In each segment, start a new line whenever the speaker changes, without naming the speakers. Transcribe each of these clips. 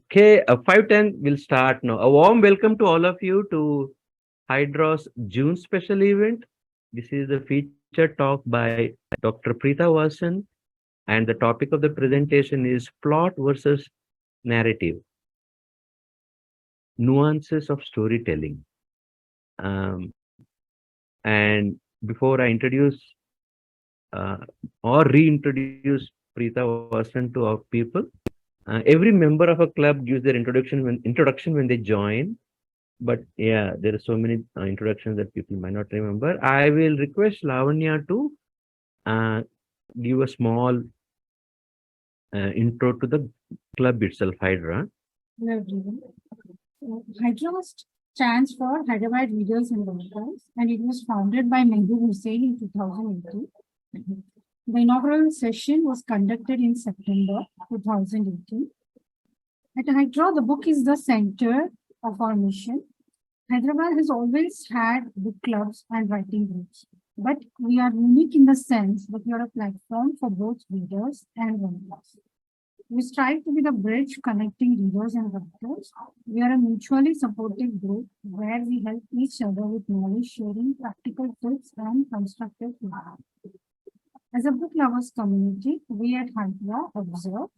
Okay, 5:10 will start now. A warm welcome to all of you to HYDRAW's June special event. This is the featured talk by Dr. Preetha Vasan, and the topic of the presentation is plot versus narrative, nuances of storytelling. Um, and before I introduce uh, or reintroduce Preetha Vasan to our people, every member of a club gives their introduction when they join. But yeah, there are so many introductions that people might not remember. I will request Lavanya to uh, give a small intro to the club itself, Hydra.
Hello everyone. HYDRAW stands for Hyderabad Readers and Writers, and it was founded by Mehboob Hussain in 2018. The inaugural session was conducted in September 2018. At HYDRAW, the book is the center of our mission. Hyderabad has always had book clubs and writing groups, but we are unique in the sense that we are a platform for both readers and writers. We strive to be the bridge connecting readers and writers. We are a mutually supportive group where we help each other with knowledge sharing, practical tips, and constructive feedback. As a book lovers community, we at Hydra observe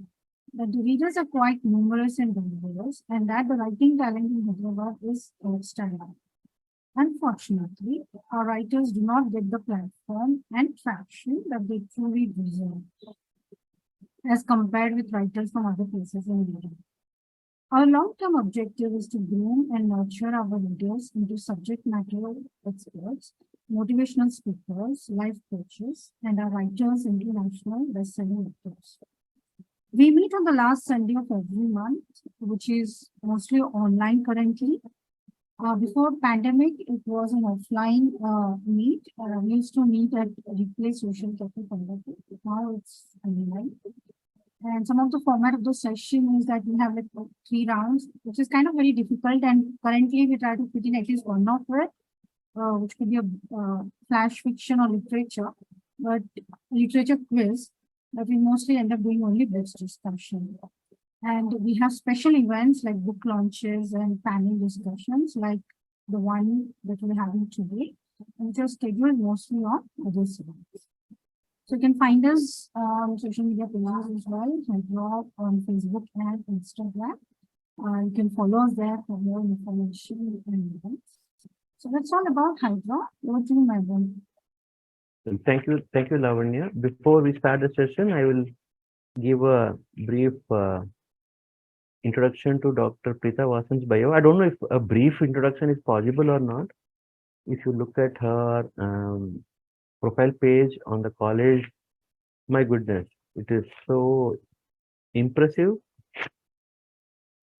that the readers are quite numerous and diverse, and that the writing talent in Hyderabad is outstanding. Unfortunately, our writers do not get the platform and traction that they truly deserve as compared with writers from other places in India. Our long-term objective is to groom and nurture our readers into subject matter experts, motivational speakers, life coaches, and our writers into national best-selling authors. We meet on the last Sunday of every month, which is mostly online currently. Before pandemic, it was an offline meet. We used to meet at Replace Social Cafe Pandit. Now it's online. And some of the format of the session is that we have like 3 rounds, which is kind of very difficult. And currently we try to fit in at least one of it, which could be a flash fiction or literature, but literature quiz. But we mostly end up doing only books discussion. And we have special events like book launches and panel discussions, like the one that we're having today, which are scheduled mostly on this event. So you can find us on social media pages as well, HYDRAW on Facebook and Instagram. You can follow us there for more information and events. So that's all about HYDRAW. Over to you, Madam.
Thank you, Lavanya. Before we start the session, I will give a brief introduction to Dr. Preetha Vasan's bio. I don't know if a brief introduction is possible or not. If you look at her profile page on the college, my goodness, it is so impressive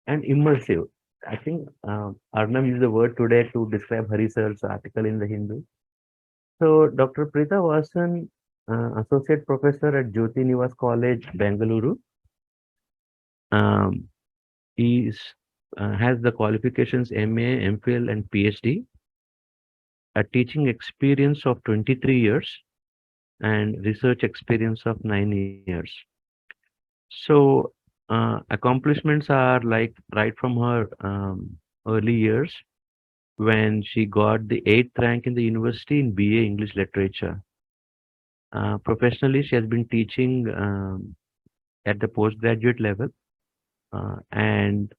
and immersive. I think Arnab used the word today to describe Hari sir's article in the Hindu. So Dr. Preetha Vasan, Associate Professor at Jyoti Nivas College, Bengaluru. Um, he has the qualifications MA, MPhil, and PhD, a teaching experience of 23 years, and research experience of 9 years. So accomplishments are like right from her early years when she got the 8th rank in the university in BA English Literature. Professionally, she has been teaching at the postgraduate level, and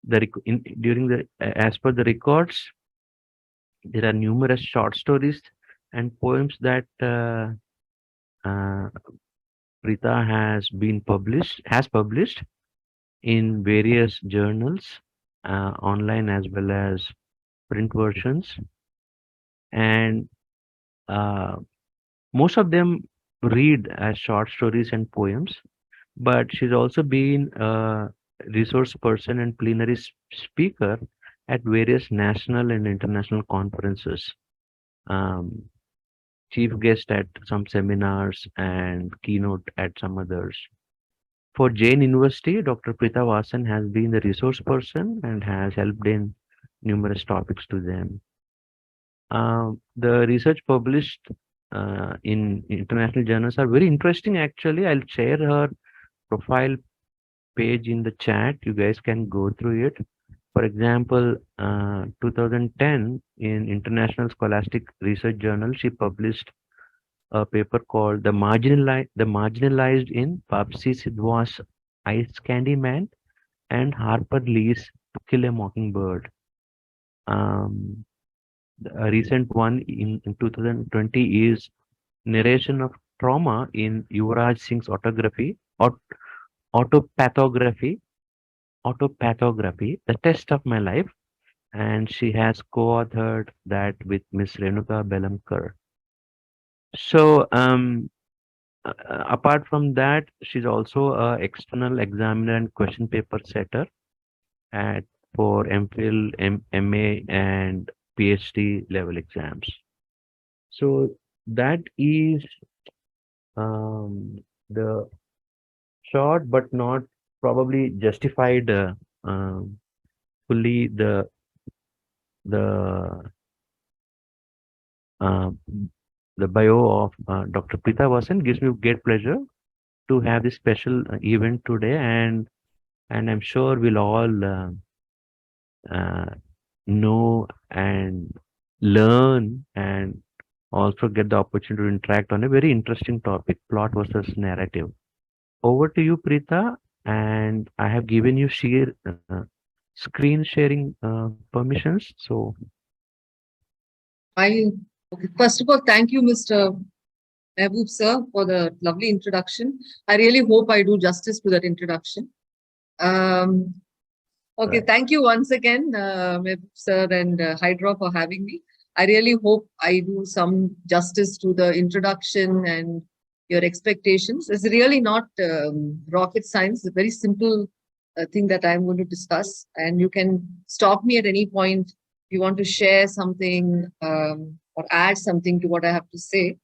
during the as per the records, there are numerous short stories and poems that uh, Preetha has published in various journals, online as well as print versions, and uh, most of them read as short stories and poems. But she's also been a resource person and plenary speaker at various national and international conferences. Um, Chief guest at some seminars and keynote at some others. For Jain University, Dr. Preetha Vasan has been the resource person and has helped in numerous topics to them. The research published in international journals are very interesting. Actually, I'll share her profile page in the chat. You guys can go through it. For example, 2010 in International Scholastic Research Journal, she published a paper called The Marginalized in Papsi Sidhwa's Ice Candy Man and Harper Lee's To Kill a Mockingbird. Um, a recent one in 2020 is Narration of Trauma in Yuvraj Singh's autopathography, The Test of My Life, and she has co-authored that with Miss Renuka Belamkar. So, apart from that, she's also a external examiner and question paper setter at for MPhil, MA, and PhD level exams. So that is the short but not probably justified fully the uh, the bio of Dr. Preetha Vasan. Gives me great pleasure to have this special event today, and I'm sure we'll all uh, know and learn and also get the opportunity to interact on a very interesting topic, plot versus narrative. Over to you, Preetha, and I have given you screen sharing permissions. So,
Okay. First of all, thank you, Mr. Mehboob sir, for the lovely introduction. I really hope I do justice to that introduction. Okay,
right.
thank you once again, Mehboob sir and HYDRAW for having me. I really hope I do some justice to the introduction and your expectations. It's really not rocket science. It's a very simple thing that I'm going to discuss, and you can stop me at any point if you want to share something or add something to what I have to say.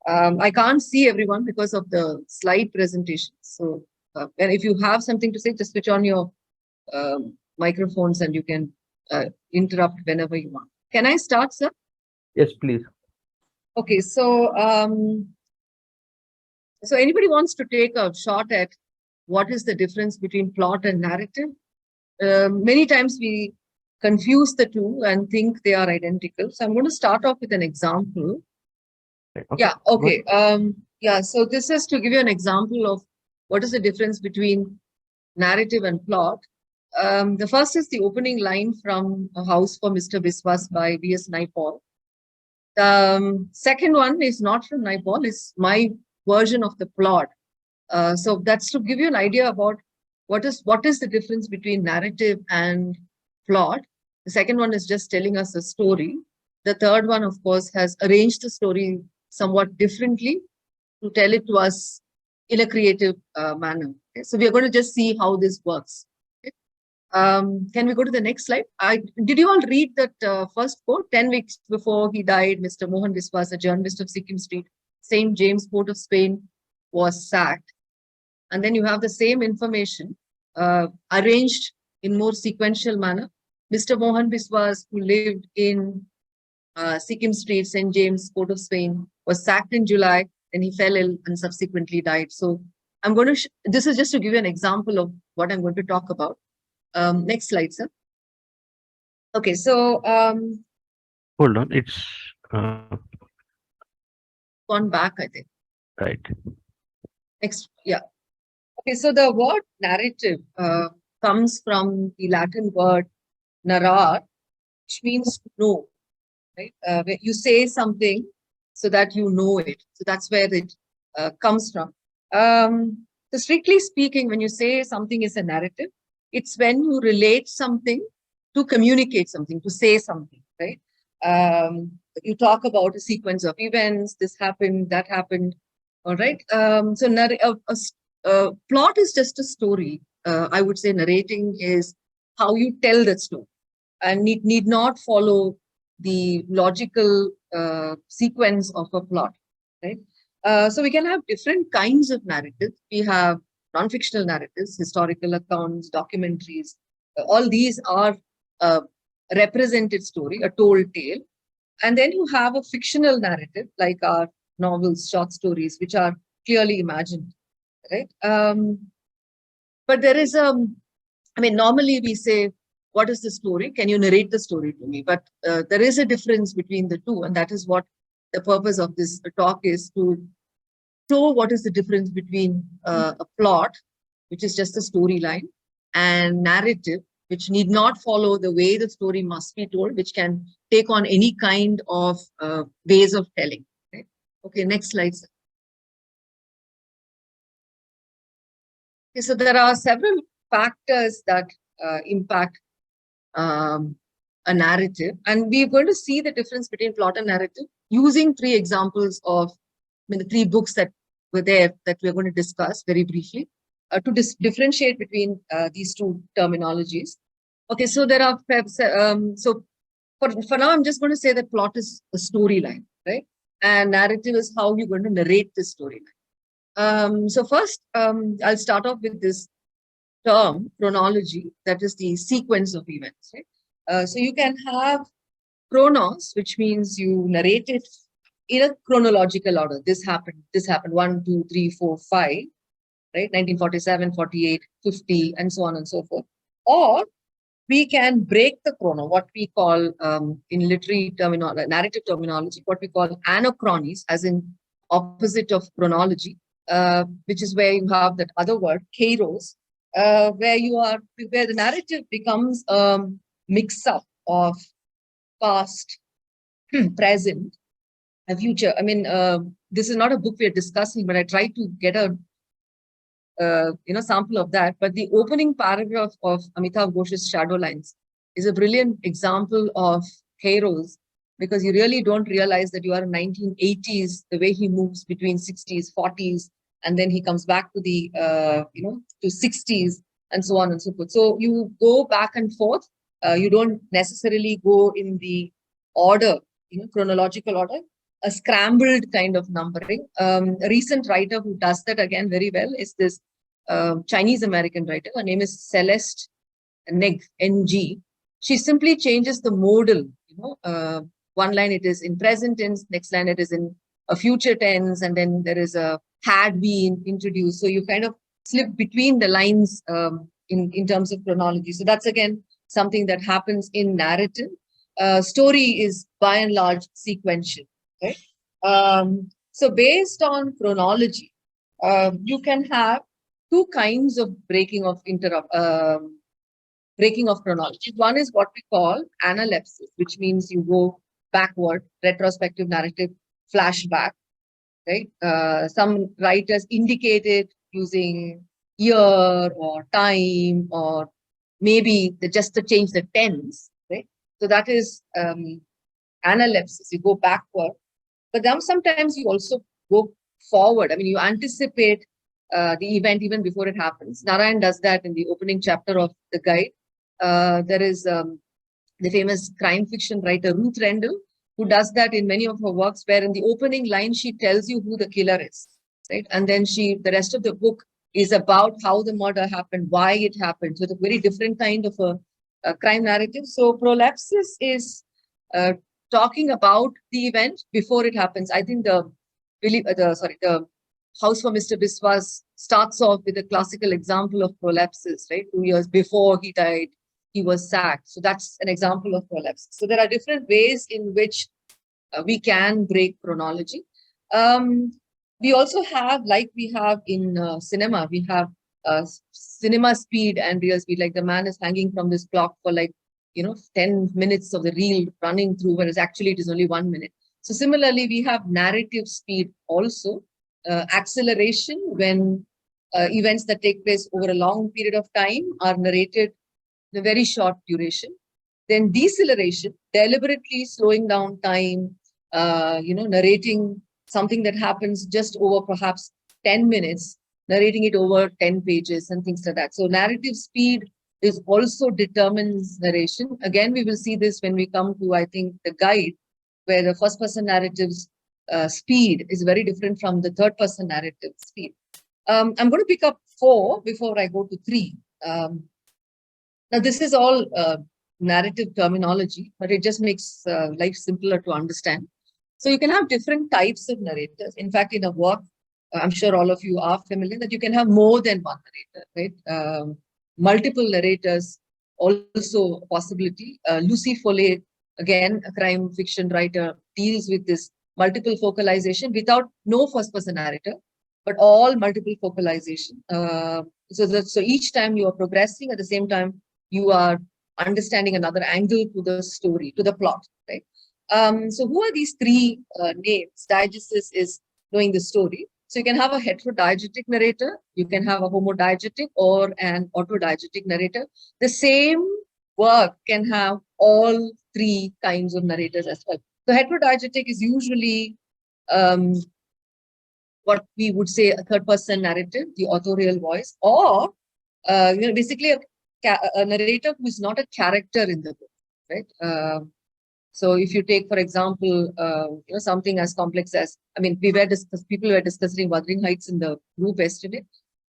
I can't see everyone because of the slide presentation. So, and if you have something to say, just switch on your microphones and you can interrupt whenever you want. Can I start, sir?
Yes, please.
Okay, so so anybody wants to take a shot at what is the difference between plot and narrative? Many times we confuse the two and think they are identical. So I'm going to start off with an example.
Okay.
Yeah, okay. Yeah, so this is to give you an example of what is the difference between narrative and plot. The first is the opening line from A House for Mr. Biswas by V.S. Naipaul. The second one is not from Naipaul, it's my version of the plot. So that's to give you an idea about what is the difference between narrative and plot. The second one is just telling us a story. The third one, of course, has arranged the story somewhat differently to tell it to us in a creative manner. Okay? So we are going to just see how this works. Okay? Can we go to the next slide? Did you all read that first quote? 10 weeks before he died, Mr. Mohan Biswas, a journalist of Sikkim Street, St. James, Port of Spain, was sacked. And then you have the same information arranged in more sequential manner. Mr. Mohan Biswas, who lived in Sikkim Street, St. James, Port of Spain, was sacked in July, and he fell ill and subsequently died. So I'm going to, this is just to give you an example of what I'm going to talk about. Next slide, sir. Okay, so
Hold on. It's
gone back, I think.
right.
Next, yeah. Okay, so the word narrative comes from the Latin word narrar, which means to know, right? You say something so that you know it. So that's where it comes from. So strictly speaking, when you say something is a narrative, it's when you relate something to communicate something, to say something, right? You talk about a sequence of events, this happened, that happened, all right? So plot is just a story. I would say narrating is how you tell that story, and it need not follow the logical sequence of a plot, right? So we can have different kinds of narratives. We have non-fictional narratives, historical accounts, documentaries. All these are a represented story, a told tale. And then you have a fictional narrative, like our novels, short stories, which are clearly imagined, right? But there is I mean, normally we say, what is the story? Can you narrate the story to me? But there is a difference between the two, and that is what the purpose of this talk is, to show what is the difference between a plot, which is just a storyline, and narrative, which need not follow the way the story must be told, which can take on any kind of ways of telling. Right? Okay, next slide. Okay, so there are several factors that impact a narrative, and we're going to see the difference between plot and narrative using three examples of, I mean, the three books that were there that we're going to discuss very briefly to differentiate between these two terminologies. Okay, so there are so for now, I'm just going to say that plot is a storyline, right? And narrative is how you're going to narrate this storyline. So first, I'll start off with this term, chronology, that is the sequence of events, right? So you can have chronos, which means you narrate it in a chronological order. This happened, 1, 2, 3, 4, 5, right? 1947, 48, 50, and so on and so forth. Or we can break the chrono, what we call in literary terminology, narrative terminology, what we call anachronies, as in opposite of chronology, which is where you have that other word, kairos, where the narrative becomes a mix-up of past, present, and future. I mean, this is not a book we are discussing, but I try to get a sample of that. But the opening paragraph of Amitav Ghosh's Shadow Lines is a brilliant example of kairos, because you really don't realize that you are in 1980s, the way he moves between 60s, 40s, and then he comes back to the, to 60s, and so on and so forth. So you go back and forth. You don't necessarily go in the order, chronological order, a scrambled kind of numbering. A recent writer who does that again very well is this Chinese-American writer. Her name is Celeste Neg, N-G. She simply changes the modal, one line it is in present tense, next line it is in a future tense, and then there is a had been introduced. So you kind of slip between the lines in terms of chronology. So that's again something that happens in narrative. Story is by and large sequential. Right? So based on chronology, you can have two kinds of breaking of chronology. One is what we call analepsis, which means you go backward, retrospective narrative, flashback. Right? Some writers indicate it using year or time, or maybe just to change the tense. Right? So that is analepsis. You go backward. But then sometimes you also go forward. I mean, you anticipate the event even before it happens. Narayan does that in the opening chapter of the guide. There is the famous crime fiction writer Ruth Rendell, who does that in many of her works, where in the opening line, she tells you who the killer is, right? And then the rest of the book is about how the murder happened, why it happened. So it's a very different kind of a crime narrative. So prolepsis is talking about the event before it happens. I think the House for Mr. Biswas starts off with a classical example of prolepsis, right? 2 years before he died, he was sacked. So that's an example of prolepsis. So there are different ways in which we can break chronology. We also have, like we have in cinema, we have cinema speed and real speed. Like the man is hanging from this clock for 10 minutes of the reel running through, whereas actually it is only 1 minute. So similarly, we have narrative speed also, acceleration when events that take place over a long period of time are narrated in a very short duration. Then deceleration, deliberately slowing down time, narrating something that happens just over perhaps 10 minutes, narrating it over 10 pages and things like that. So narrative speed is also determines narration. Again, we will see this when we come to, I think, the guide, where the first person narrative's speed is very different from the third person narrative speed. I'm going to pick up 4 before I go to 3. Now, this is all narrative terminology, but it just makes life simpler to understand. So you can have different types of narrators. In fact, in a work I'm sure all of you are familiar, that you can have more than one narrator, right? Multiple narrators, also a possibility. Lucy Foley, again, a crime fiction writer, deals with this multiple focalization without no first-person narrator, but all multiple focalization. So each time you are progressing, at the same time you are understanding another angle to the story, to the plot, right? So who are these three names? Diegesis is knowing the story. So you can have a heterodiegetic narrator, you can have a homodiegetic or an autodiegetic narrator. The same work can have all three kinds of narrators as well. So heterodiegetic is usually what we would say a third-person narrative, the authorial voice, or basically a narrator who is not a character in the book, right? So if you take, for example, something as complex as, I mean, people were discussing Wuthering Heights in the group yesterday.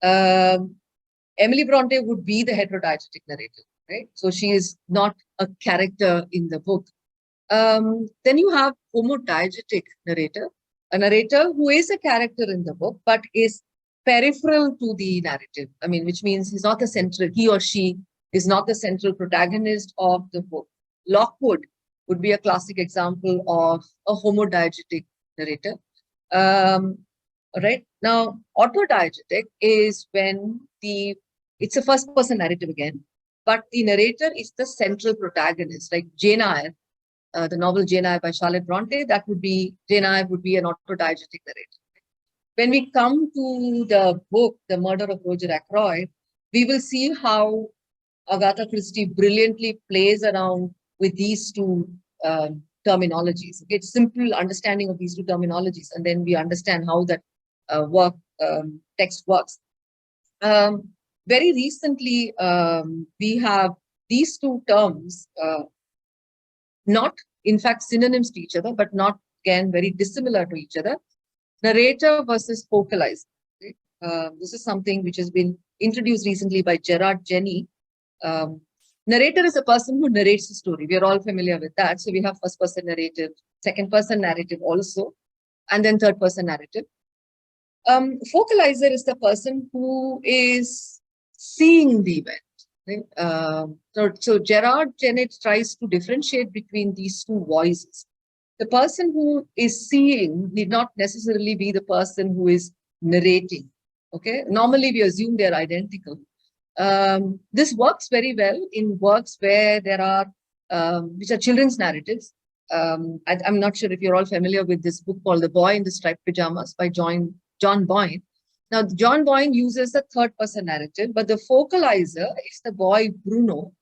Emily Bronte would be the heterodiegetic narrator, right? So she is not a character in the book. Then you have homodiegetic narrator, a narrator who is a character in the book, but is peripheral to the narrative. I mean, which means he's not the central, he or she is not the central protagonist of the book. Lockwood would be a classic example of a homodiegetic narrator. Right now, autodiegetic is when it's a first-person narrative again, but the narrator is the central protagonist, like Jane Eyre, the novel Jane Eyre by Charlotte Bronte. Jane Eyre would be an autodiegetic narrator. When we come to the book, The Murder of Roger Ackroyd, we will see how Agatha Christie brilliantly plays around with these two terminologies. It's simple understanding of these two terminologies, and then we understand how that text works. Very recently, we have these two terms, not in fact synonyms to each other, but not again very dissimilar to each other. Narrator versus focalizer. Right? This is something which has been introduced recently by Gerard Jenny. Narrator is a person who narrates the story. We are all familiar with that. So we have first-person narrative, second-person narrative also, and then third-person narrative. Focalizer is the person who is seeing the event. Right? So Gerard Jenny tries to differentiate between these two voices. The person who is seeing need not necessarily be the person who is narrating. Okay, normally we assume they're identical. This works very well in works where there are, which are children's narratives. I'm not sure if you're all familiar with this book called The Boy in the Striped Pajamas by John Boyne. Now, John Boyne uses a third-person narrative, but the focalizer is the boy Bruno,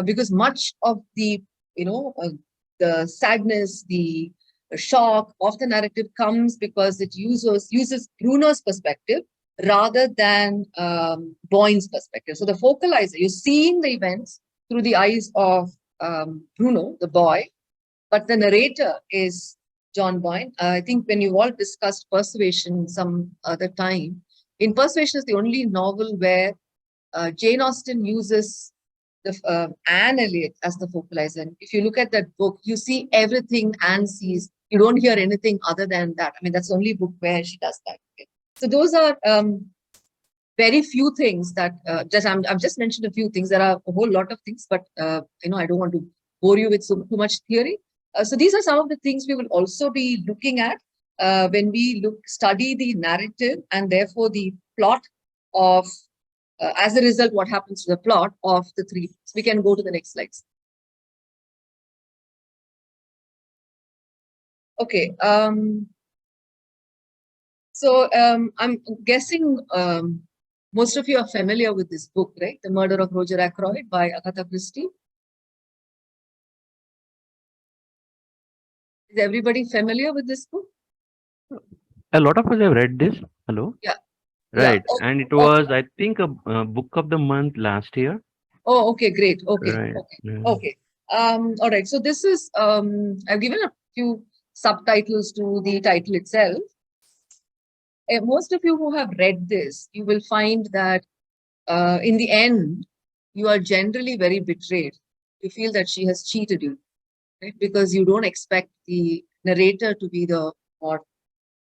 because much of the, the sadness, the shock of the narrative comes because it uses Bruno's perspective rather than Boyne's perspective. So the focalizer, you're seeing the events through the eyes of Bruno, the boy, but the narrator is John Boyne. I think when you all discussed Persuasion some other time, in Persuasion is the only novel where Jane Austen uses the Anne Elliot as the focalizer. And if you look at that book, you see everything Anne sees. You don't hear anything other than that. I mean, that's the only book where she does that. Okay. So those are very few things that I've just mentioned a few things. There are a whole lot of things, but I don't want to bore you with too much theory. So these are some of the things we will also be looking at when we study the narrative and therefore the plot of, as a result, what happens to the plot of the three books. We can go to the next slides. Okay. So I'm guessing most of you are familiar with this book, right? The Murder of Roger Ackroyd by Agatha Christie. Is everybody familiar with this book?
A lot of us have read this. Hello?
Yeah.
Right.
Yeah.
And it was, I think, a book of the month last year.
Oh, okay, great. Okay.
Right.
Okay.
Yeah.
Okay. All right. So this is, I've given a few subtitles to the title itself. Most of you who have read this, you will find that in the end, you are generally very betrayed. You feel that she has cheated you, right? Because you don't expect the narrator to be the mod.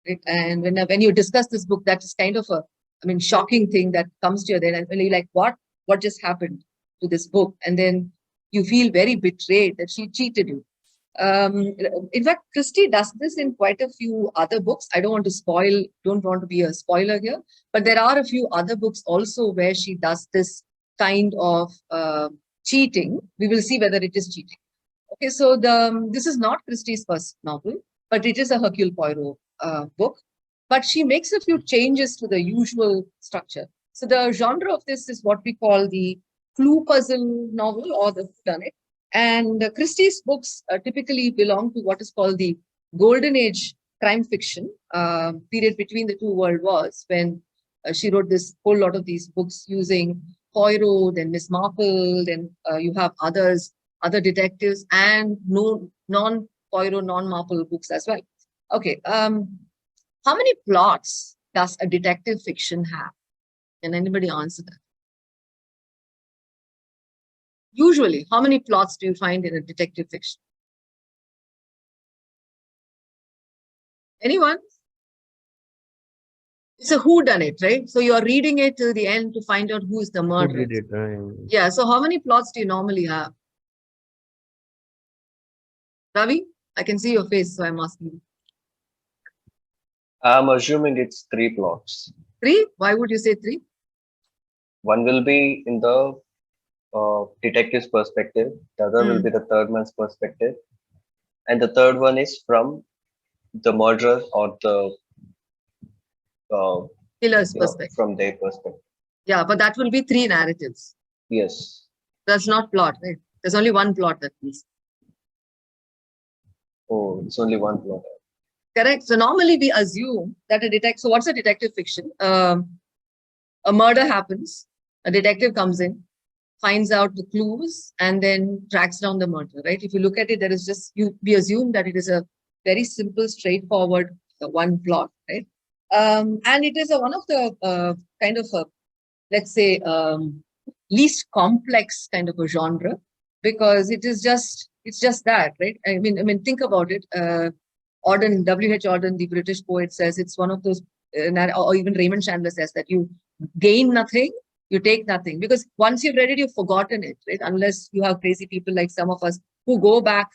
right? And when you discuss this book, that is kind of a, I mean, shocking thing that comes to your head, and you're like, what just happened to this book? And then you feel very betrayed that she cheated you. In fact, Christie does this in quite a few other books. I don't want to be a spoiler here, but there are a few other books also where she does this kind of cheating. We will see whether it is cheating. Okay, so this is not Christie's first novel, but it is a Hercule Poirot book. But she makes a few changes to the usual structure. So the genre of this is what we call the clue puzzle novel or the whodunit. And Christie's books typically belong to what is called the golden age crime fiction period between the two world wars, when she wrote this whole lot of these books using Poirot, then Miss Marple, then you have other detectives and non-Poirot, non-Marple books as well. Okay, how many plots does a detective fiction have? Can anybody answer that? Usually, how many plots do you find in a detective fiction? Anyone? It's a whodunit, right? So you're reading it till the end to find out who is the
Who
murderer.
did it?
Yeah, so how many plots do you normally have? Ravi, I can see your face, so I'm asking you.
I'm assuming it's 3 plots.
3? Why would you say 3?
One will be in the detective's perspective, the other will be the third man's perspective, and the third one is from the murderer or the
Killer's perspective.
from their perspective.
Yeah, but that will be 3 narratives.
Yes.
That's not plot, right? There's only one plot that means.
Oh, it's only one plot.
Correct. So normally we assume that a detective. So what's a detective fiction? A murder happens. A detective comes in, finds out the clues, and then tracks down the murder. Right? If you look at it, there is just we assume that it is a very simple, straightforward one plot, right? And it is one of the kind of let's say least complex kind of a genre, because it's just that, right? I mean, think about it. Auden, W.H. Auden, the British poet, says it's one of those, or even Raymond Chandler says that you gain nothing, you take nothing, because once you've read it, you've forgotten it, right? Unless you have crazy people like some of us who go back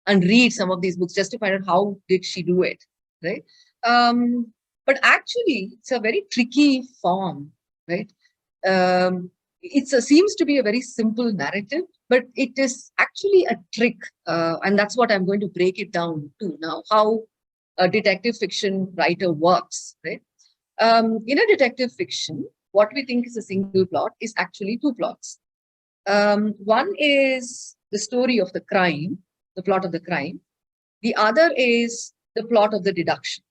and read some of these books just to find out how did she do it, right? But actually, it's a very tricky form, right? It seems to be a very simple narrative, but it is actually a trick. And that's what I'm going to break it down to now, how a detective fiction writer works, right? In a detective fiction, what we think is a single plot is actually 2 plots. One is the story of the crime, the plot of the crime. The other is the plot of the deduction.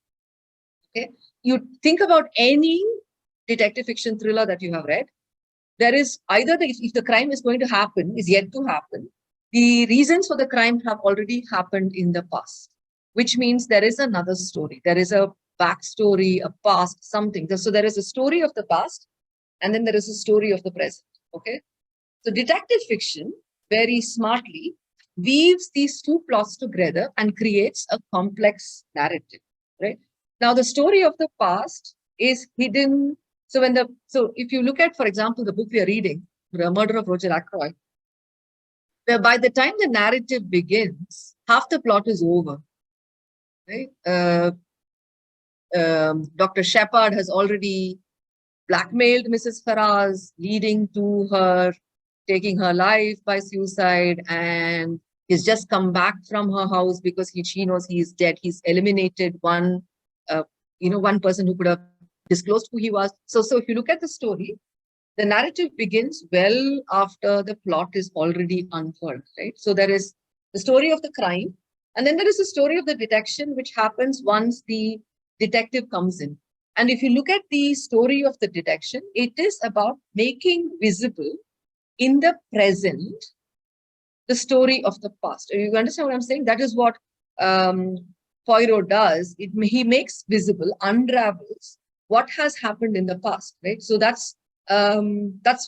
Okay, you think about any detective fiction thriller that you have read, there is either if the crime is going to happen, is yet to happen, the reasons for the crime have already happened in the past, which means there is another story. There is a backstory, a past, something. So there is a story of the past, and then there is a story of the present. Okay, so detective fiction very smartly weaves these 2 plots together and creates a complex narrative, right? Now, the story of the past is hidden. So if you look at, for example, the book we are reading, The Murder of Roger Ackroyd, where by the time the narrative begins, half the plot is over, right? Dr. Shepard has already blackmailed Mrs. Faraz, leading to her taking her life by suicide, and he's just come back from her house because she knows he is dead. He's eliminated one person who could have disclosed who he was. So if you look at the story, the narrative begins well after the plot is already unfolded, right? So there is the story of the crime, and then there is the story of the detection, which happens once the detective comes in. And if you look at the story of the detection, it is about making visible in the present the story of the past. You understand what I'm saying? That is what Poirot does. He makes visible, unravels what has happened in the past, right? So that's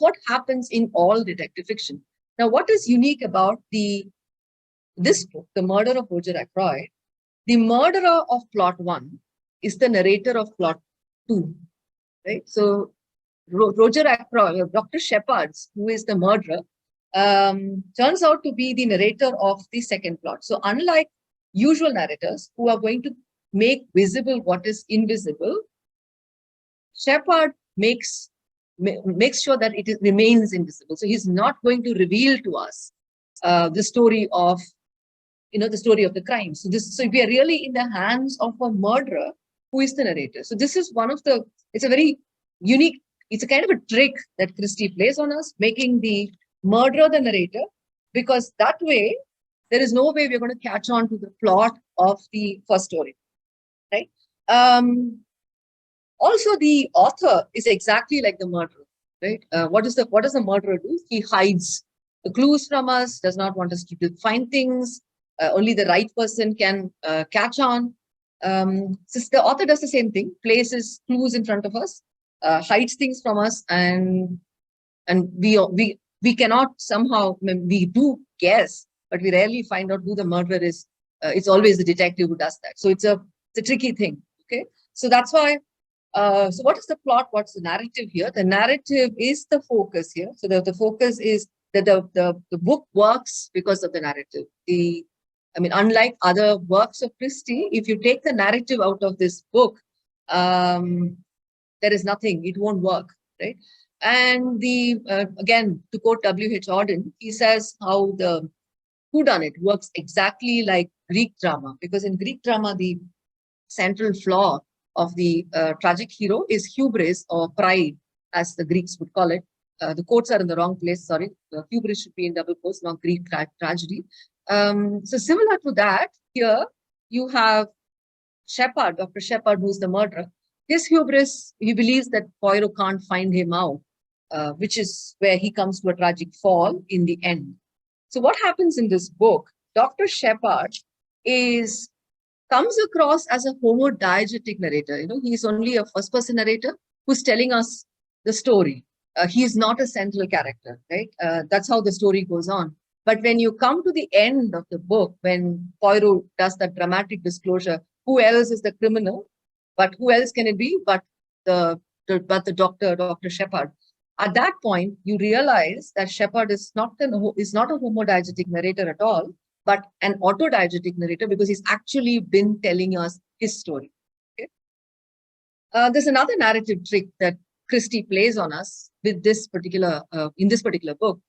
what happens in all detective fiction. Now, what is unique about this book, The Murder of Roger Ackroyd? The murderer of plot 1 is the narrator of plot 2, right? So Roger Ackroyd, Dr. Shepard's, who is the murderer, turns out to be the narrator of the second plot. So unlike usual narrators who are going to make visible what is invisible, Shepard makes sure that it remains invisible. So he's not going to reveal to us the story of, the story of the crime. So we are really in the hands of a murderer who is the narrator. So this is it's a very unique, it's a kind of a trick that Christie plays on us, making the murderer the narrator, because that way, there is no way we're going to catch on to the plot of the first story, right? Also, the author is exactly like the murderer, right? What does the murderer do? He hides the clues from us, does not want us to find things. Only the right person can catch on. So the author does the same thing, places clues in front of us, hides things from us, and we cannot somehow, we do guess, but we rarely find out who the murderer is. It's always the detective who does that. So it's a tricky thing. Okay, so that's why. So what is the plot? What's the narrative here? The narrative is the focus here. So the focus is that the book works because of the narrative. Unlike other works of Christie, if you take the narrative out of this book, there is nothing. It won't work, right? And again, to quote W.H. Auden, he says how the whodunit works exactly like Greek drama, because in Greek drama, the central flaw of the tragic hero is hubris or pride, as the Greeks would call it. The quotes are in the wrong place, sorry. The hubris should be in double quotes, not Greek tragedy. So similar to that, here you have Shepard, Dr. Shepard, who's the murderer. His hubris, he believes that Poirot can't find him out, which is where he comes to a tragic fall in the end. So what happens in this book, Dr. Shepard comes across as a homodiegetic narrator. He's only a first-person narrator who's telling us the story. He's not a central character, right? That's how the story goes on. But when you come to the end of the book, when Poirot does that dramatic disclosure, who else is the criminal? But who else can it be but the Dr. Shepard? At that point, you realize that Shepard is not a homodiegetic narrator at all, but an autodiegetic narrator, because he's actually been telling us his story. Okay? There's another narrative trick that Christie plays on us with this particular in this particular book.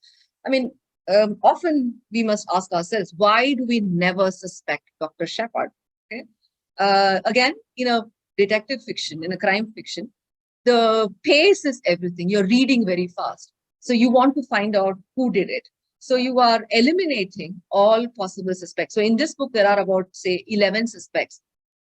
Often we must ask ourselves, why do we never suspect Dr. Shepard? Okay? Again, in a detective fiction, in a crime fiction, the pace is everything. You're reading very fast. So you want to find out who did it. So you are eliminating all possible suspects. So in this book, there are about, say, 11 suspects.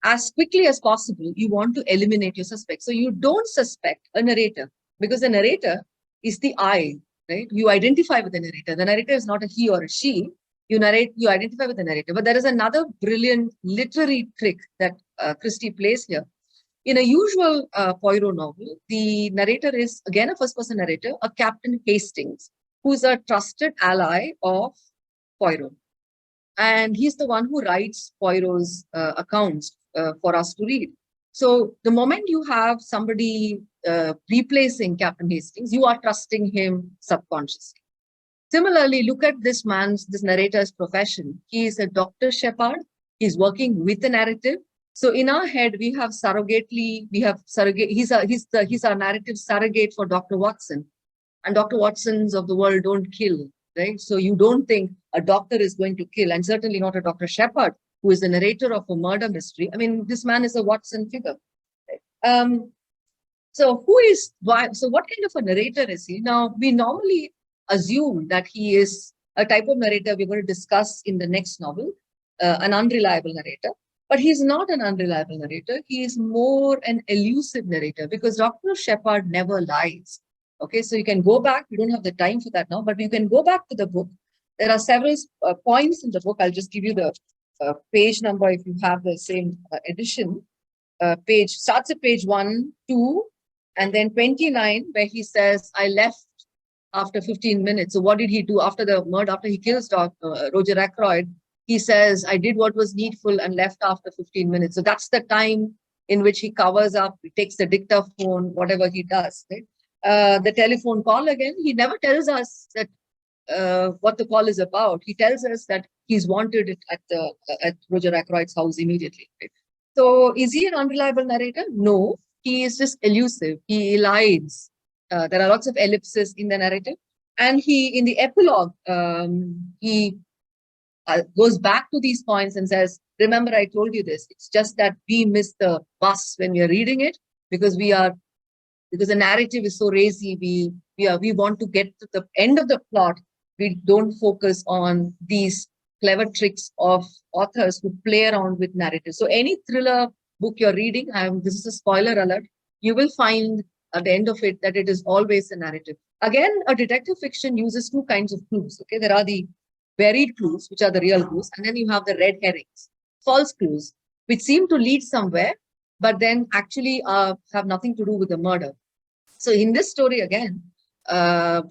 As quickly as possible, you want to eliminate your suspects. So you don't suspect a narrator, because the narrator is the I, right? You identify with the narrator. The narrator is not a he or a she. You identify with the narrator. But there is another brilliant literary trick that Christie plays here. In a usual Poirot novel, the narrator is, again, a first-person narrator, a Captain Hastings, who's a trusted ally of Poirot. And he's the one who writes Poirot's accounts for us to read. So the moment you have somebody replacing Captain Hastings, you are trusting him subconsciously. Similarly, look at this narrator's profession. He is a Dr. Shepard. He's working with the narrative. So in our head, we have surrogate. He's our narrative surrogate for Dr. Watson. And Dr. Watsons of the world don't kill, right? So you don't think a doctor is going to kill, and certainly not a Dr. Shepard, who is the narrator of a murder mystery. This man is a Watson figure. Right? So what kind of a narrator is he? Now, we normally assume that he is a type of narrator we're going to discuss in the next novel, an unreliable narrator. But he's not an unreliable narrator. He is more an elusive narrator, because Dr. Shepard never lies. Okay, so you can go back. We don't have the time for that now, but you can go back to the book. There are several points in the book. I'll just give you the page number if you have the same edition. Page starts at page 1, 2, and then 29, where he says, I left after 15 minutes. So what did he do after the murder? After he kills Roger Ackroyd, he says, I did what was needful and left after 15 minutes. So that's the time in which he covers up, he takes the dictaphone, whatever he does. Right? The telephone call again, he never tells us that what the call is about. He tells us that he's wanted at Roger Ackroyd's house immediately. Right? So is he an unreliable narrator? No, he is just elusive. He elides. There are lots of ellipses in the narrative. And in the epilogue, he goes back to these points and says, remember, I told you this. It's just that we miss the bus when we are reading it because the narrative is so racy. We want to get to the end of the plot. We don't focus on these clever tricks of authors who play around with narrative. So any thriller book you're reading, this is a spoiler alert, you will find at the end of it that it is always a narrative. Again, a detective fiction uses two kinds of clues. Okay, there are the buried clues, which are the real clues, and then you have the red herrings, false clues, which seem to lead somewhere, but then actually have nothing to do with the murder. So in this story again,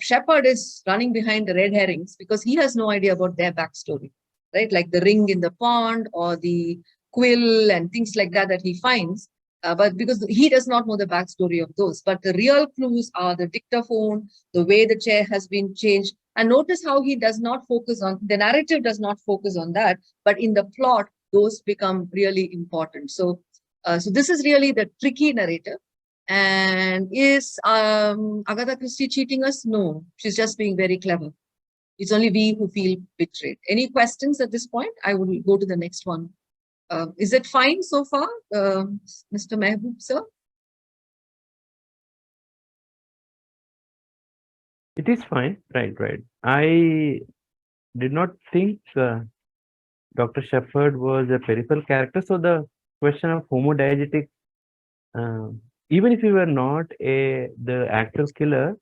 Shepard is running behind the red herrings because he has no idea about their backstory, right? Like the ring in the pond or the quill and things like that he finds. But because he does not know the backstory of those. But the real clues are the dictaphone, the way the chair has been changed. And notice how he does not focus on, the narrative does not focus on that, but in the plot, those become really important. So this is really the tricky narrator. And is Agatha Christie cheating us? No, she's just being very clever. It's only we who feel betrayed. Any questions at this point? I will go to the next one. Is it fine so far, Mr. Mehboob, sir?
It is fine. Right. I did not think Dr. Shepard was a peripheral character. So the question of homodiegetic, even if he were not the actual killer,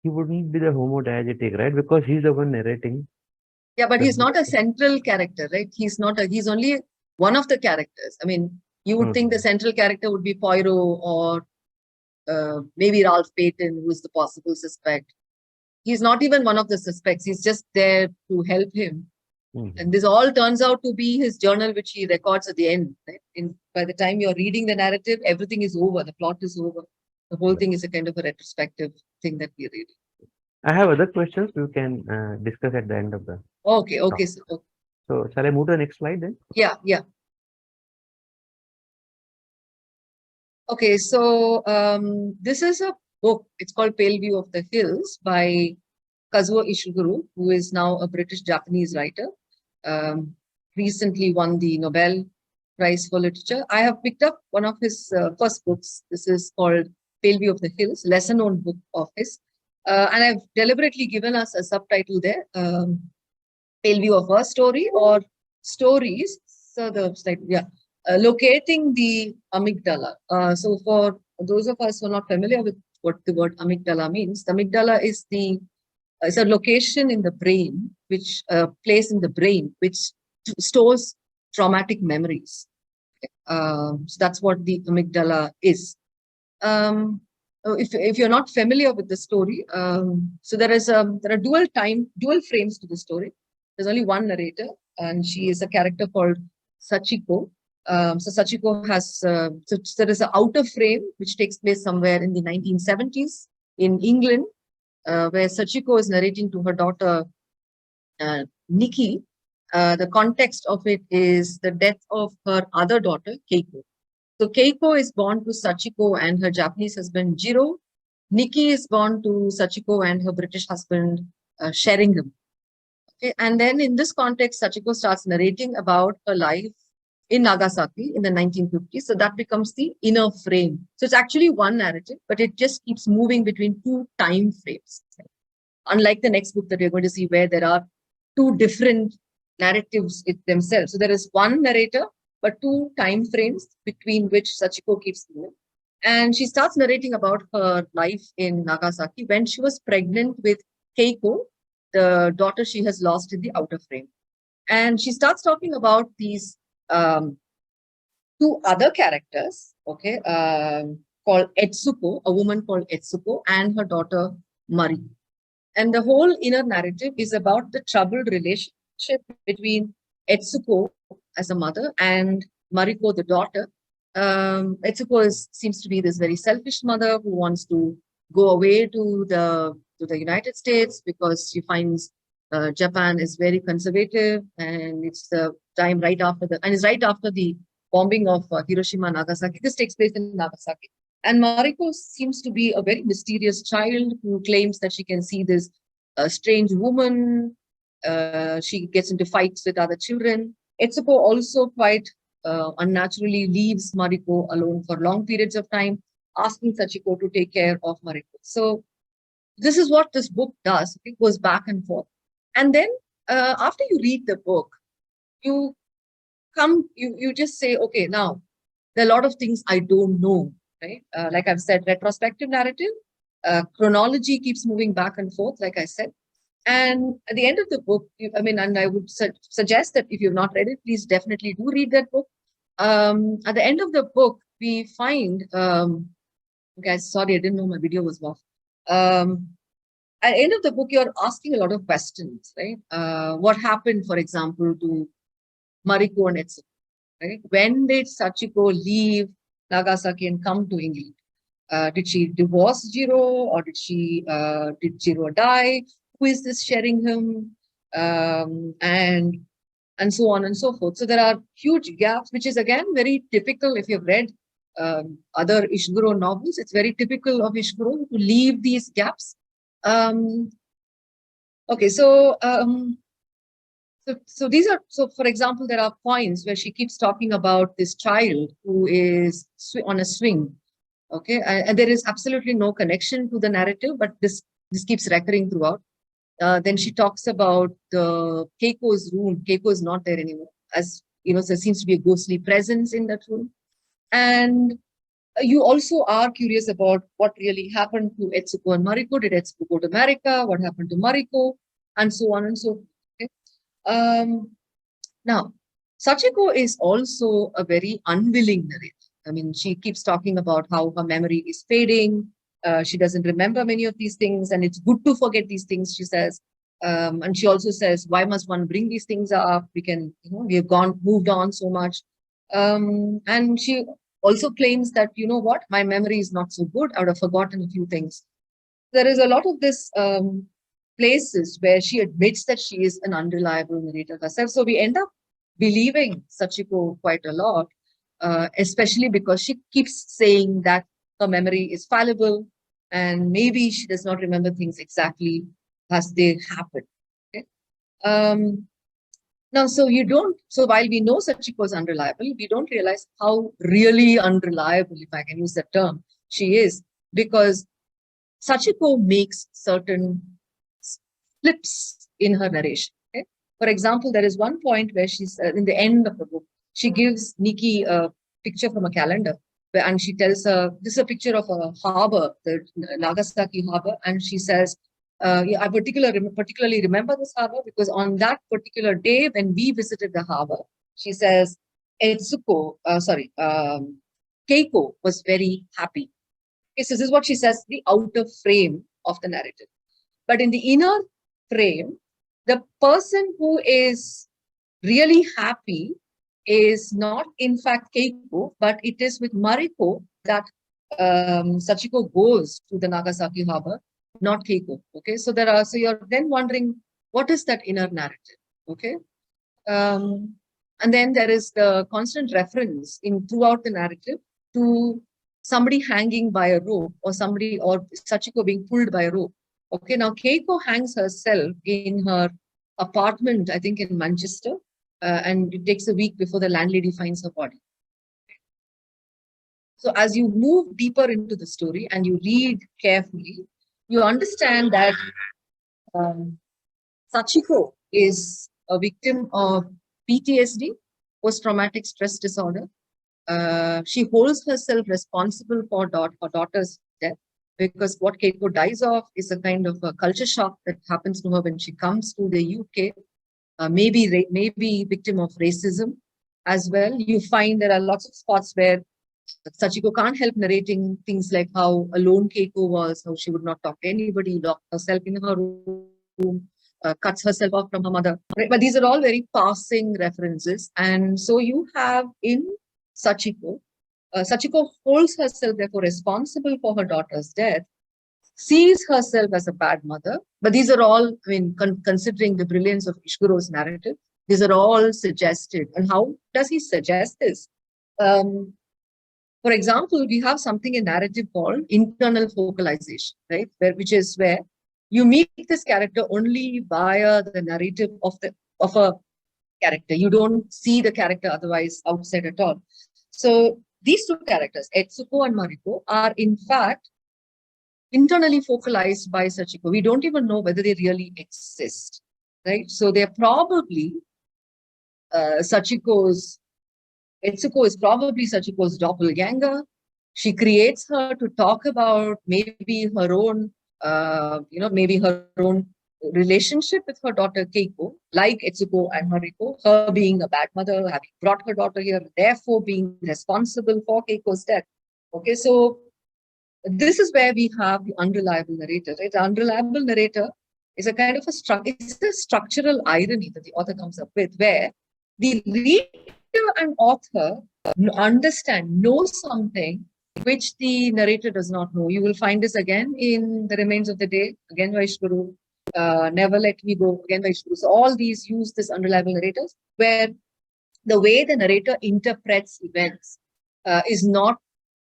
he wouldn't be the homodiegetic, right? Because he's the one narrating.
Yeah, but he's not a central character, right? He's only one of the characters. I mean, you would think the central character would be Poirot or maybe Ralph Payton, who is the possible suspect. He's not even one of the suspects. He's just there to help him. And this all turns out to be his journal, which he records at the end. Right? By the time you're reading the narrative, everything is over. The plot is over. The whole thing is a kind of a retrospective thing that we're reading.
I have other questions we can discuss at the end of the.
Okay. So, okay.
So shall I move to the next slide then?
Yeah. Okay, so this is a book. It's called Pale View of the Hills by Kazuo Ishiguro, who is now a British-Japanese writer. Recently won the Nobel Prize for Literature. I have picked up one of his first books. This is called Pale View of the Hills, lesser-known book of his. And I've deliberately given us a subtitle there, Pale View of a Story or Stories. So the slide, locating the amygdala. So for those of us who are not familiar with what the word amygdala means, the amygdala is a location in the brain, which place in the brain, which stores traumatic memories. So that's what the amygdala is. If you're not familiar with the story, so there are dual frames to the story. There's only one narrator, and she is a character called Sachiko. So Sachiko has, so there is an outer frame which takes place somewhere in the 1970s in England, where Sachiko is narrating to her daughter, Nikki. The context of it is the death of her other daughter, Keiko. So Keiko is born to Sachiko and her Japanese husband, Jiro. Nikki is born to Sachiko and her British husband, Sheringham. Okay. And then in this context, Sachiko starts narrating about her life in Nagasaki in the 1950s. So that becomes the inner frame. So it's actually one narrative, but it just keeps moving between two time frames. Unlike the next book that we're going to see, where there are two different narratives themselves. So there is one narrator, but two time frames between which Sachiko keeps moving. And she starts narrating about her life in Nagasaki when she was pregnant with Keiko, the daughter she has lost in the outer frame. And she starts talking about these two other characters, okay, called Etsuko, a woman called Etsuko, and her daughter Mari. And the whole inner narrative is about the troubled relationship between Etsuko as a mother and Mariko, the daughter, Etsuko seems to be this very selfish mother who wants to go away to the United States because she finds Japan is very conservative, and it's the time right after it's right after the bombing of Hiroshima and Nagasaki. This takes place in Nagasaki. And Mariko seems to be a very mysterious child who claims that she can see this strange woman. She gets into fights with other children. Etsuko also quite unnaturally leaves Mariko alone for long periods of time, asking Sachiko to take care of Mariko. So this is what this book does. It goes back and forth. And then after you read the book, you just say, okay, now there are a lot of things I don't know, right? Like I've said, retrospective narrative, chronology keeps moving back and forth, like I said. And at the end of the book, and I would suggest that if you've not read it, please definitely do read that book. At the end of the book, we find, guys, sorry, I didn't know my video was off. At the end of the book, you're asking a lot of questions, right? What happened, for example, to Mariko and Etsuko, right? When did Sachiko leave Nagasaki and come to England? Did she divorce Jiro, or did Jiro die? Who is this sharing him? And so on and so forth. So there are huge gaps, which is again very typical if you've read other Ishiguro novels. It's very typical of Ishiguro to leave these gaps. Okay, so these are, so for example, there are points where she keeps talking about this child who is on a swing. Okay, and there is absolutely no connection to the narrative, but this keeps recurring throughout. Then she talks about Keiko's room. Keiko is not there anymore. As you know, there seems to be a ghostly presence in that room. And you also are curious about what really happened to Etsuko and Mariko. Did Etsuko go to America? What happened to Mariko? And so on and so forth. Okay? Now, Sachiko is also a very unwilling narrator. I mean, she keeps talking about how her memory is fading. She doesn't remember many of these things, and it's good to forget these things, she says. And she also says, why must one bring these things up? We can, we have moved on so much. And she also claims that, you know what, my memory is not so good. I would have forgotten a few things. There is a lot of this places where she admits that she is an unreliable narrator herself. So we end up believing Sachiko quite a lot, especially because she keeps saying that her memory is fallible and maybe she does not remember things exactly as they happen. Okay? Now, so while we know Sachiko is unreliable, we don't realize how really unreliable, if I can use that term, she is, because Sachiko makes certain flips in her narration. Okay? For example, there is one point where she's in the end of the book, she gives Nikki a picture from a calendar, and she tells her, this is a picture of a harbor, the Nagasaki harbor, and she says, yeah, I particularly remember this harbor because on that particular day when we visited the harbor, she says, Keiko was very happy. Okay, so this is what she says, the outer frame of the narrative. But in the inner frame, the person who is really happy is not in fact Keiko, but it is with Mariko that Sachiko goes to the Nagasaki harbor, not Keiko. Okay, so you're then wondering, what is that inner narrative? Okay, and then there is the constant reference throughout the narrative to somebody hanging by a rope, or Sachiko being pulled by a rope. Okay, now Keiko hangs herself in her apartment, I think in Manchester, and it takes a week before the landlady finds her body. So as you move deeper into the story and you read carefully, you understand that Sachiko is a victim of PTSD, post-traumatic stress disorder. She holds herself responsible for her daughter's death, because what Keiko dies of is a kind of a culture shock that happens to her when she comes to the UK. Maybe victim of racism as well. You find there are lots of spots where Sachiko can't help narrating things like how alone Keiko was, how she would not talk to anybody, locked herself in her room, cuts herself off from her mother. Right? But these are all very passing references. And so you have in Sachiko Sachiko holds herself therefore responsible for her daughter's death, sees herself as a bad mother. But these are all, I mean, considering the brilliance of Ishiguro's narrative, these are all suggested. And how does he suggest this? For example, we have something in narrative called internal focalization, right? Which is where you meet this character only via the narrative of a character. You don't see the character otherwise outside at all. So these two characters, Etsuko and Mariko, are in fact internally focalized by Sachiko. We don't even know whether they really exist, right? So they're probably Etsuko is probably Sachiko's doppelganger. She creates her to talk about maybe her own, maybe her own relationship with her daughter Keiko, like Etsuko and Mariko, her being a bad mother, having brought her daughter here, therefore being responsible for Keiko's death. Okay, so this is where we have the unreliable narrator, right? The unreliable narrator is a kind of it's a structural irony that the author comes up with, where the reader and author know something which the narrator does not know. You will find this again in The Remains of the Day, again by Ishiguro, Never Let Me Go, again by Ishiguro. So all these use this unreliable narrators, where the way the narrator interprets events is not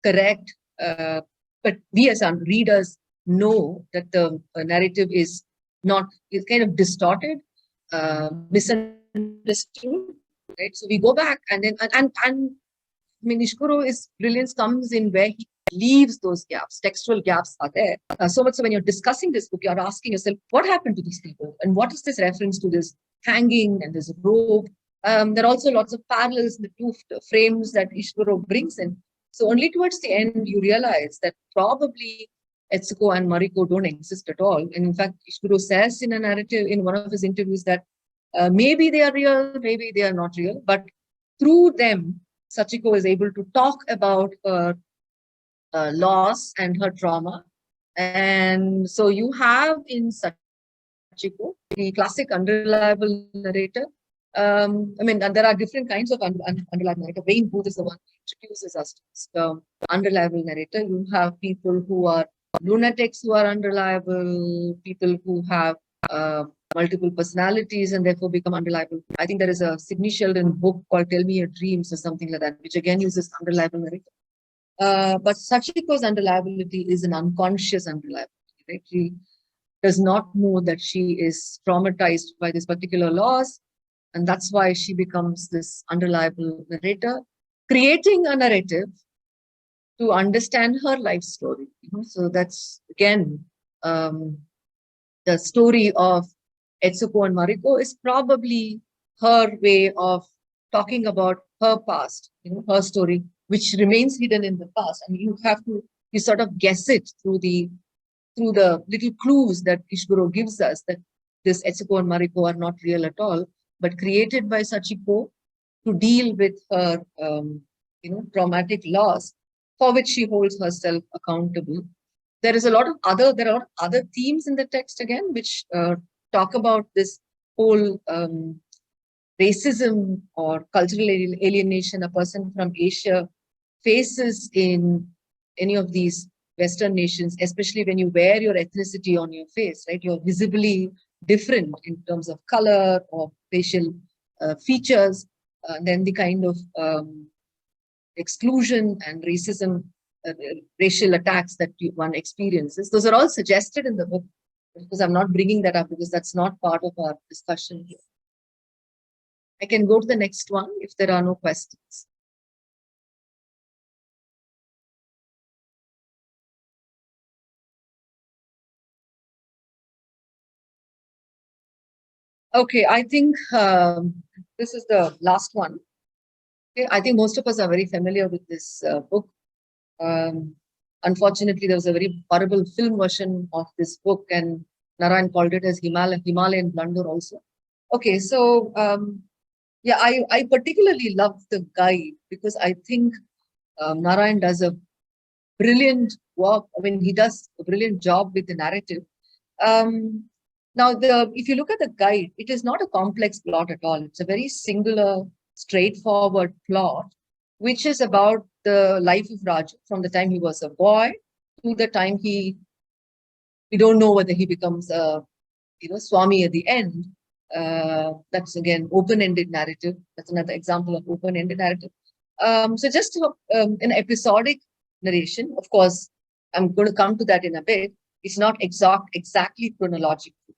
correct, but we as readers know that the narrative is kind of distorted, misunderstood, right? So we go back and I mean, Ishiguro's brilliance comes in where he leaves those gaps. Textual gaps are there. So much so when you're discussing this book, you're asking yourself, what happened to these people? And what is this reference to this hanging and this rope? There are also lots of parallels in the two frames that Ishiguro brings in. So only towards the end, you realize that probably Etsuko and Mariko don't exist at all. And in fact, Ishiguro says in a narrative, in one of his interviews, that maybe they are real, maybe they are not real, but through them, Sachiko is able to talk about her loss and her trauma. And so you have in Sachiko, the classic unreliable narrator. I mean, there are different kinds of unreliable narrator. Wayne Booth is the one who introduces us to this unreliable narrator. You have people who are lunatics who are unreliable, people who have multiple personalities and therefore become unreliable. I think there is a Sidney Sheldon book called Tell Me Your Dreams or something like that, which again uses unreliable narrator. But Sachiko's unreliability is an unconscious unreliability, right? She does not know that she is traumatized by this particular loss, and that's why she becomes this unreliable narrator, creating a narrative to understand her life story. So that's again the story of Etsuko and Mariko is probably her way of talking about her past, her story, which remains hidden in the past. And you sort of guess it through the little clues that Ishiguro gives us, that this Etsuko and Mariko are not real at all, but created by Sachiko to deal with her, traumatic loss, for which she holds herself accountable. There are a lot of other themes in the text again, which talk about this whole racism or cultural alienation a person from Asia faces in any of these Western nations, especially when you wear your ethnicity on your face, right? You're visibly different in terms of color or facial features, then the kind of exclusion and racism, racial attacks that one experiences. Those are all suggested in the book, because I'm not bringing that up because that's not part of our discussion here. I can go to the next one if there are no questions. Okay, I think this is the last one. Okay, I think most of us are very familiar with this book. Unfortunately, there was a very horrible film version of this book, and Narayan called it as Himalayan blunder also. Okay, so yeah, I particularly love the guide because I think Narayan does a brilliant work. I mean, he does a brilliant job with the narrative. Now, if you look at the guide, it is not a complex plot at all. It's a very singular, straightforward plot which is about the life of Raju from the time he was a boy to the time we don't know whether he becomes a Swami at the end. That's again open-ended narrative. That's another example of open-ended narrative. So just an episodic narration. Of course, I'm going to come to that in a bit. It's not exactly chronological.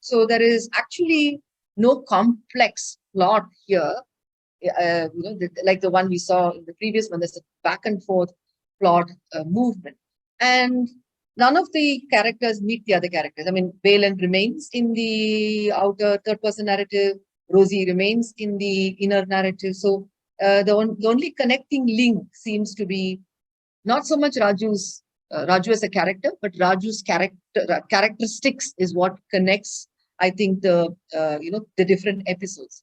So there is actually no complex plot here. Like the one we saw in the previous one. There's a back and forth plot movement, and none of the characters meet the other characters. I mean, Valen remains in the outer third-person narrative. Rosie remains in the inner narrative. So the only connecting link seems to be not so much Raju as a character, but Raju's characteristics is what connects, I think, the different episodes.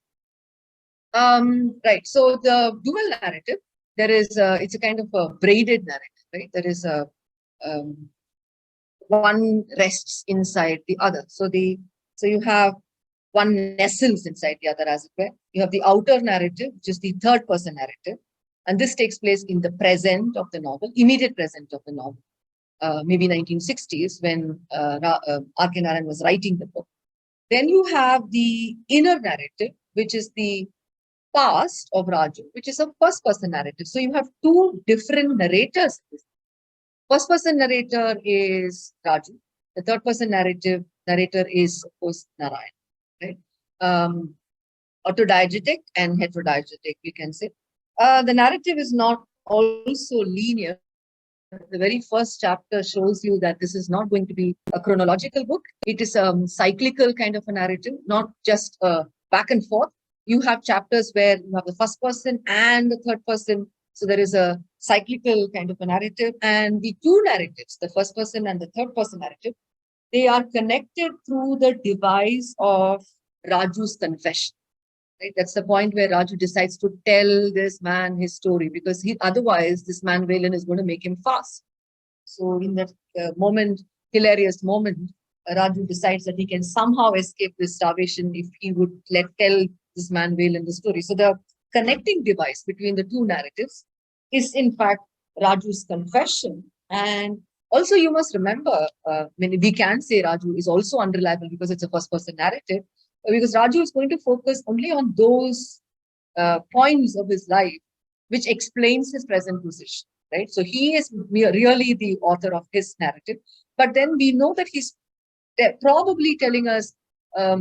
Right. So the dual narrative, it's a kind of a braided narrative, right? There is a one rests inside the other. So you have one nestles inside the other, as it were. You have the outer narrative, which is the third person narrative. And this takes place in the present of the novel, immediate present of the novel, maybe 1960s when R.K. Narayan was writing the book. Then you have the inner narrative, which is the past of Raju, which is a first person narrative. So you have two different narrators. First person narrator is Raju. The third person narrator is, of course, Narayan. Right? Autodiegetic and heterodiegetic, we can say. The narrative is not also linear. The very first chapter shows you that this is not going to be a chronological book. It is a cyclical kind of a narrative, not just back and forth. You have chapters where you have the first person and the third person. So there is a cyclical kind of a narrative. And the two narratives, the first person and the third person narrative, they are connected through the device of Raju's confession. Right? That's the point where Raju decides to tell this man his story, because otherwise this man Valen is going to make him fast. So in that hilarious moment, Raju decides that he can somehow escape this starvation if he would tell this man Valen the story. So the connecting device between the two narratives is in fact Raju's confession. And also you must remember, we can say Raju is also unreliable because it's a first person narrative, because Raju is going to focus only on those points of his life which explains his present position, right? So he is really the author of his narrative, but then we know that he's probably telling us a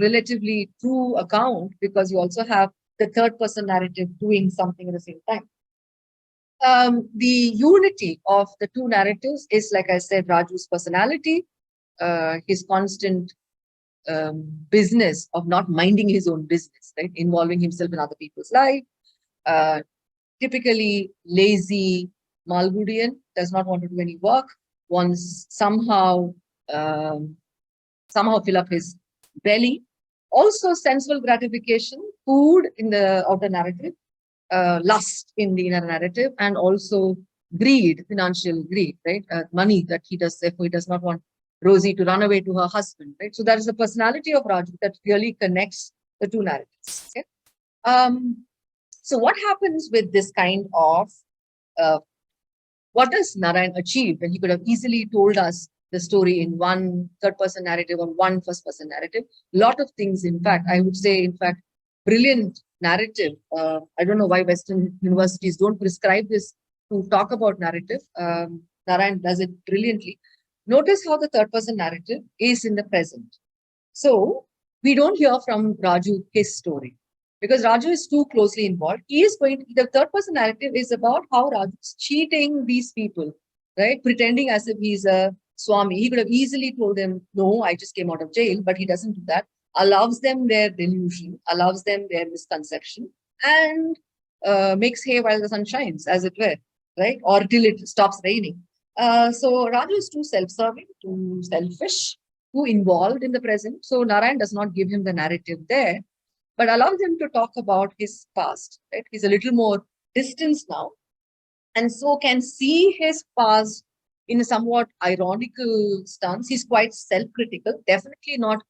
relatively true account, because you also have the third person narrative doing something at the same time. The unity of the two narratives is, like I said, Raju's personality, his constant business of not minding his own business, right? Involving himself in other people's life. Typically lazy Malgudian, does not want to do any work, wants somehow fill up his belly. Also sensual gratification, food in the outer narrative, lust in the inner narrative, and also greed, financial greed, right? Money that he does, therefore he does not want Rosie to run away to her husband, right? So that is the personality of Raju that really connects the two narratives. Okay? So what happens with this kind of, what does Narayan achieve when he could have easily told us the story in one third person narrative or one first person narrative? Lot of things, in fact, I would say, in fact, brilliant narrative. I don't know why Western universities don't prescribe this to talk about narrative. Narayan does it brilliantly. Notice how the third person narrative is in the present. So we don't hear from Raju his story, because Raju is too closely involved. The third person narrative is about how Raju is cheating these people, right? Pretending as if he's a Swami. He could have easily told them, no, I just came out of jail, but he doesn't do that. Allows them their delusion, allows them their misconception, and makes hay while the sun shines, as it were, right? Or till it stops raining. So Raju is too self-serving, too selfish, too involved in the present. So Narayan does not give him the narrative there, but allows him to talk about his past, right? He's a little more distanced now, and so can see his past in a somewhat ironical stance. He's quite self-critical, definitely not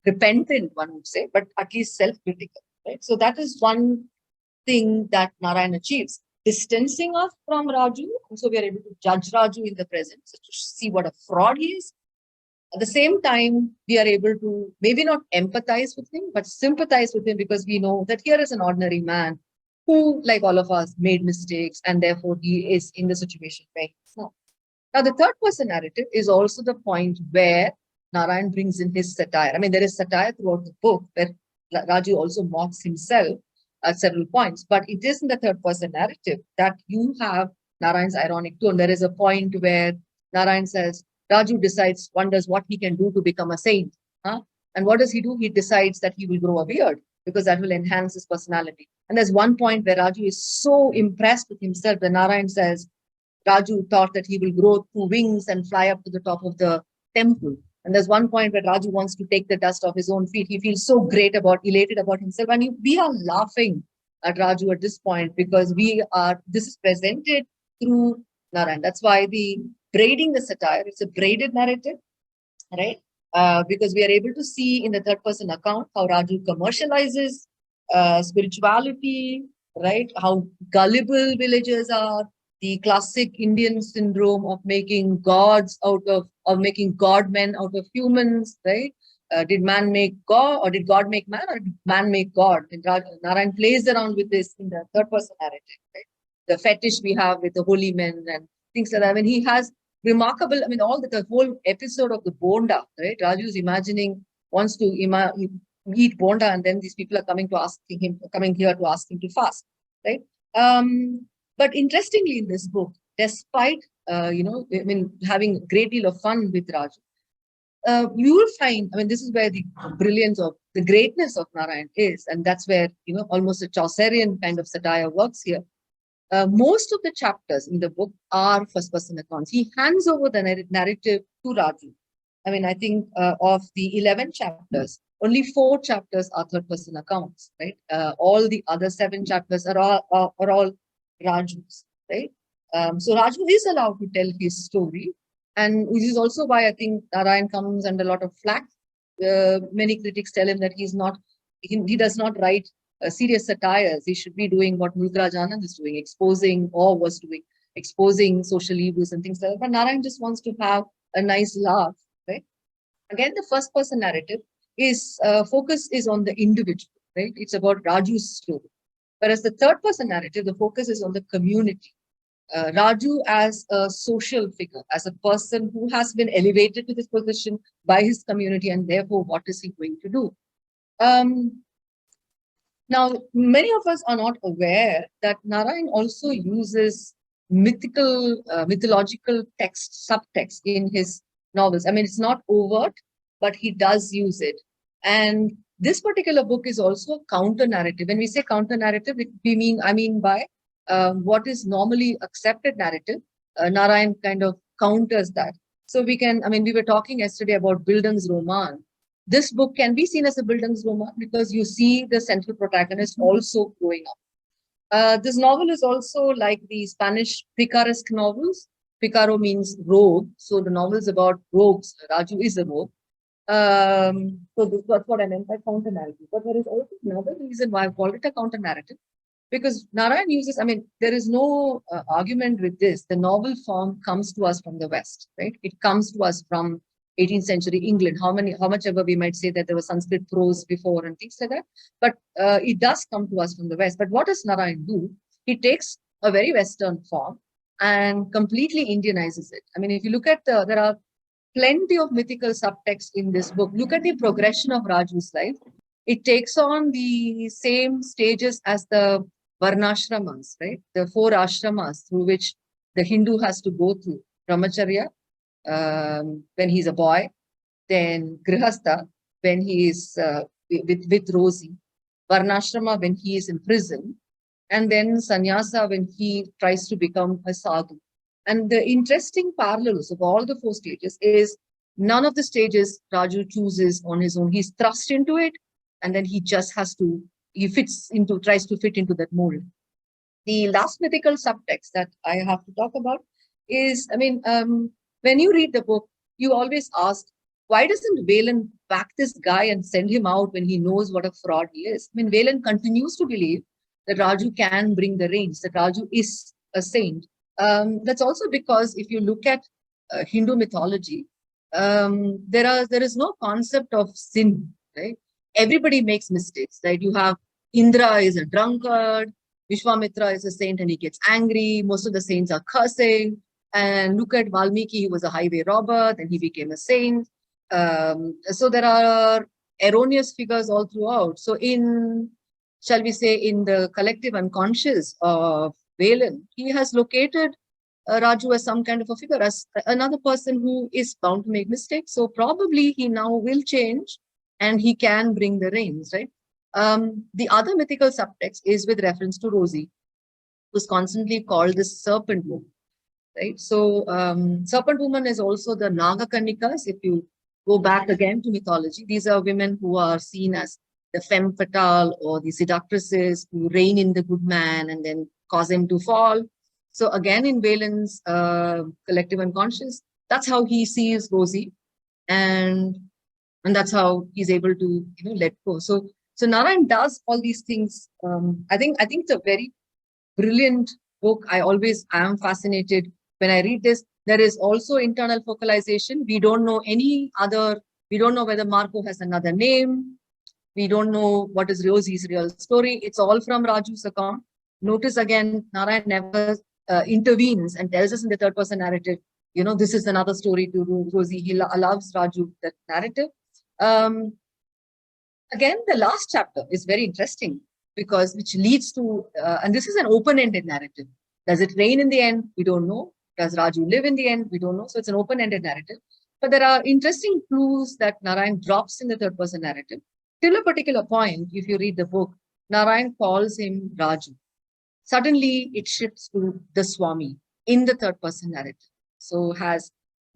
repentant, one would say, but at least self-critical, right? So that is one thing that Narayan achieves, distancing us from Raju. And so we are able to judge Raju in the present, so to see what a fraud he is. At the same time, we are able to maybe not empathize with him, but sympathize with him because we know that here is an ordinary man who, like all of us, made mistakes and therefore he is in the situation where he is now. Now, the third person narrative is also the point where Narayan brings in his satire. I mean, there is satire throughout the book where Raju also mocks himself at several points, but it is in the third person narrative that you have Narayan's ironic tone. There is a point where Narayan says, Raju wonders what he can do to become a saint. Huh? And what does he do? He decides that he will grow a beard because that will enhance his personality. And there's one point where Raju is so impressed with himself that Narayan says, Raju thought that he will grow two wings and fly up to the top of the temple. And there's one point where Raju wants to take the dust off his own feet. He feels so elated about himself. And we are laughing at Raju at this point because this is presented through Narayan. That's why the braiding the satire, it's a braided narrative, right? Because we are able to see in the third person account how Raju commercializes spirituality, right? How gullible villagers are, the classic Indian syndrome of making gods making god men out of humans, right? Did man make God or did God make man or did man make God? And Narayan plays around with this in the third person narrative, right? The fetish we have with the holy men and things like that. I mean, he has remarkable, I mean, the whole episode of the Bonda, right? Raju's wants to eat Bonda, and then these people are coming here to ask him to fast, right? But interestingly, in this book, despite having a great deal of fun with Raju, you will find, I mean, this is where the brilliance of the greatness of Narayan is, and that's where almost a Chaucerian kind of satire works here. Most of the chapters in the book are first-person accounts. He hands over the narrative to Raju. I mean, I think of the 11 chapters, only 4 chapters are third-person accounts, right? All the other 7 chapters are all Raju's, right? So Raju is allowed to tell his story, and which is also why I think Narayan comes under a lot of flack. Many critics tell him that he does not write serious satires. He should be doing what Mulkraj Anand is doing, exposing social evils and things like that. But Narayan just wants to have a nice laugh, right? Again, the first person narrative focus is on the individual, right? It's about Raju's story. Whereas the third person narrative, the focus is on the community. Raju as a social figure, as a person who has been elevated to this position by his community, and therefore, what is he going to do? Now, many of us are not aware that Narayan also uses mythological subtext in his novels. I mean, it's not overt, but he does use it. And this particular book is also a counter-narrative. When we say counter-narrative, I mean by what is normally accepted narrative, Narayan kind of counters that. So we were talking yesterday about Bildungsroman. This book can be seen as a Bildungsroman because you see the central protagonist also growing up. This novel is also like the Spanish picaresque novels. Picaro means rogue. So the novel is about rogues. Raju is a rogue. So that's what I meant by counter narrative. But there is also another reason why I called it a counter narrative. Because Narayan uses, there is no argument with this. The novel form comes to us from the West, right? It comes to us from 18th century England. How much ever we might say that there was Sanskrit prose before and things like that. But it does come to us from the West. But what does Narayan do? He takes a very Western form and completely Indianizes it. I mean, if you look at there are plenty of mythical subtext in this book. Look at the progression of Raju's life. It takes on the same stages as the Varnashramas, right? The 4 ashramas through which the Hindu has to go through. Brahmacharya, when he's a boy, then Grihastha, when he is with Rosie, Varnashrama, when he is in prison, and then Sannyasa, when he tries to become a sadhu. And the interesting parallels of all the 4 stages is none of the stages Raju chooses on his own. He's thrust into it, and then he just tries to fit into that mold. The last mythical subtext that I have to talk about is, when you read the book, you always ask, why doesn't Valan back this guy and send him out when he knows what a fraud he is? Valan continues to believe that Raju can bring the rains, that Raju is a saint. That's also because if you look at Hindu mythology, there is no concept of sin, right? Everybody makes mistakes, right? You have Indra is a drunkard, Vishwamitra is a saint and he gets angry. Most of the saints are cursing. And look at Valmiki, he was a highway robber, then he became a saint. So there are erroneous figures all throughout. So shall we say, in the collective unconscious of Valen, he has located Raju as some kind of a figure, as another person who is bound to make mistakes. So probably he now will change and he can bring the rains, right? The other mythical subtext is with reference to Rosie, who's constantly called the serpent woman, right? So serpent woman is also the Nagakannikas. If you go back again to mythology, these are women who are seen as the femme fatale or the seductresses who reign in the good man and then cause him to fall. So again, in Valen's collective unconscious, that's how he sees Rosie, and that's how he's able to let go. So Narayan does all these things. I think it's a very brilliant book. I am fascinated when I read this. There is also internal focalization. We don't know we don't know whether Marco has another name. We don't know what is Rosie's real story. It's all from Raju's account. Notice again, Narayan never intervenes and tells us in the third person narrative, this is another story to Rosie. He allows Raju that narrative. Again, the last chapter is very interesting because which leads to, and this is an open-ended narrative. Does it rain in the end? We don't know. Does Raju live in the end? We don't know. So it's an open-ended narrative. But there are interesting clues that Narayan drops in the third person narrative. Till a particular point, if you read the book, Narayan calls him Raju. Suddenly, it shifts to the Swami in the third person narrative. So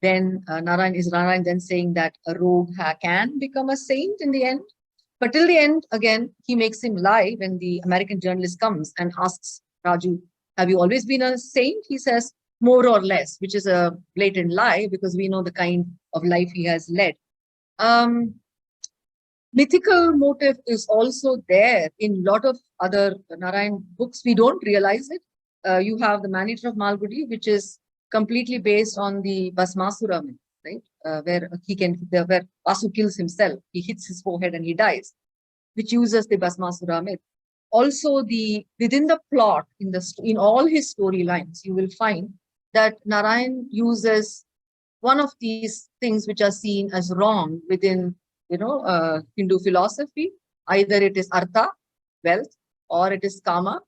Narayan then saying that a rogue can become a saint in the end. But till the end, again, he makes him lie when the American journalist comes and asks Raju, have you always been a saint? He says, more or less, which is a blatant lie because we know the kind of life he has led. Mythical motive is also there in a lot of other Narayan books. We don't realize it. You have the Man Eater of Malgudi, which is completely based on the Bhasmasura myth, right? Where Vasu kills himself. He hits his forehead and he dies, which uses the Bhasmasura myth. Also, within the plot, in all his storylines, you will find that Narayan uses one of these things which are seen as wrong within Hindu philosophy. Either it is artha, wealth, or it is kama,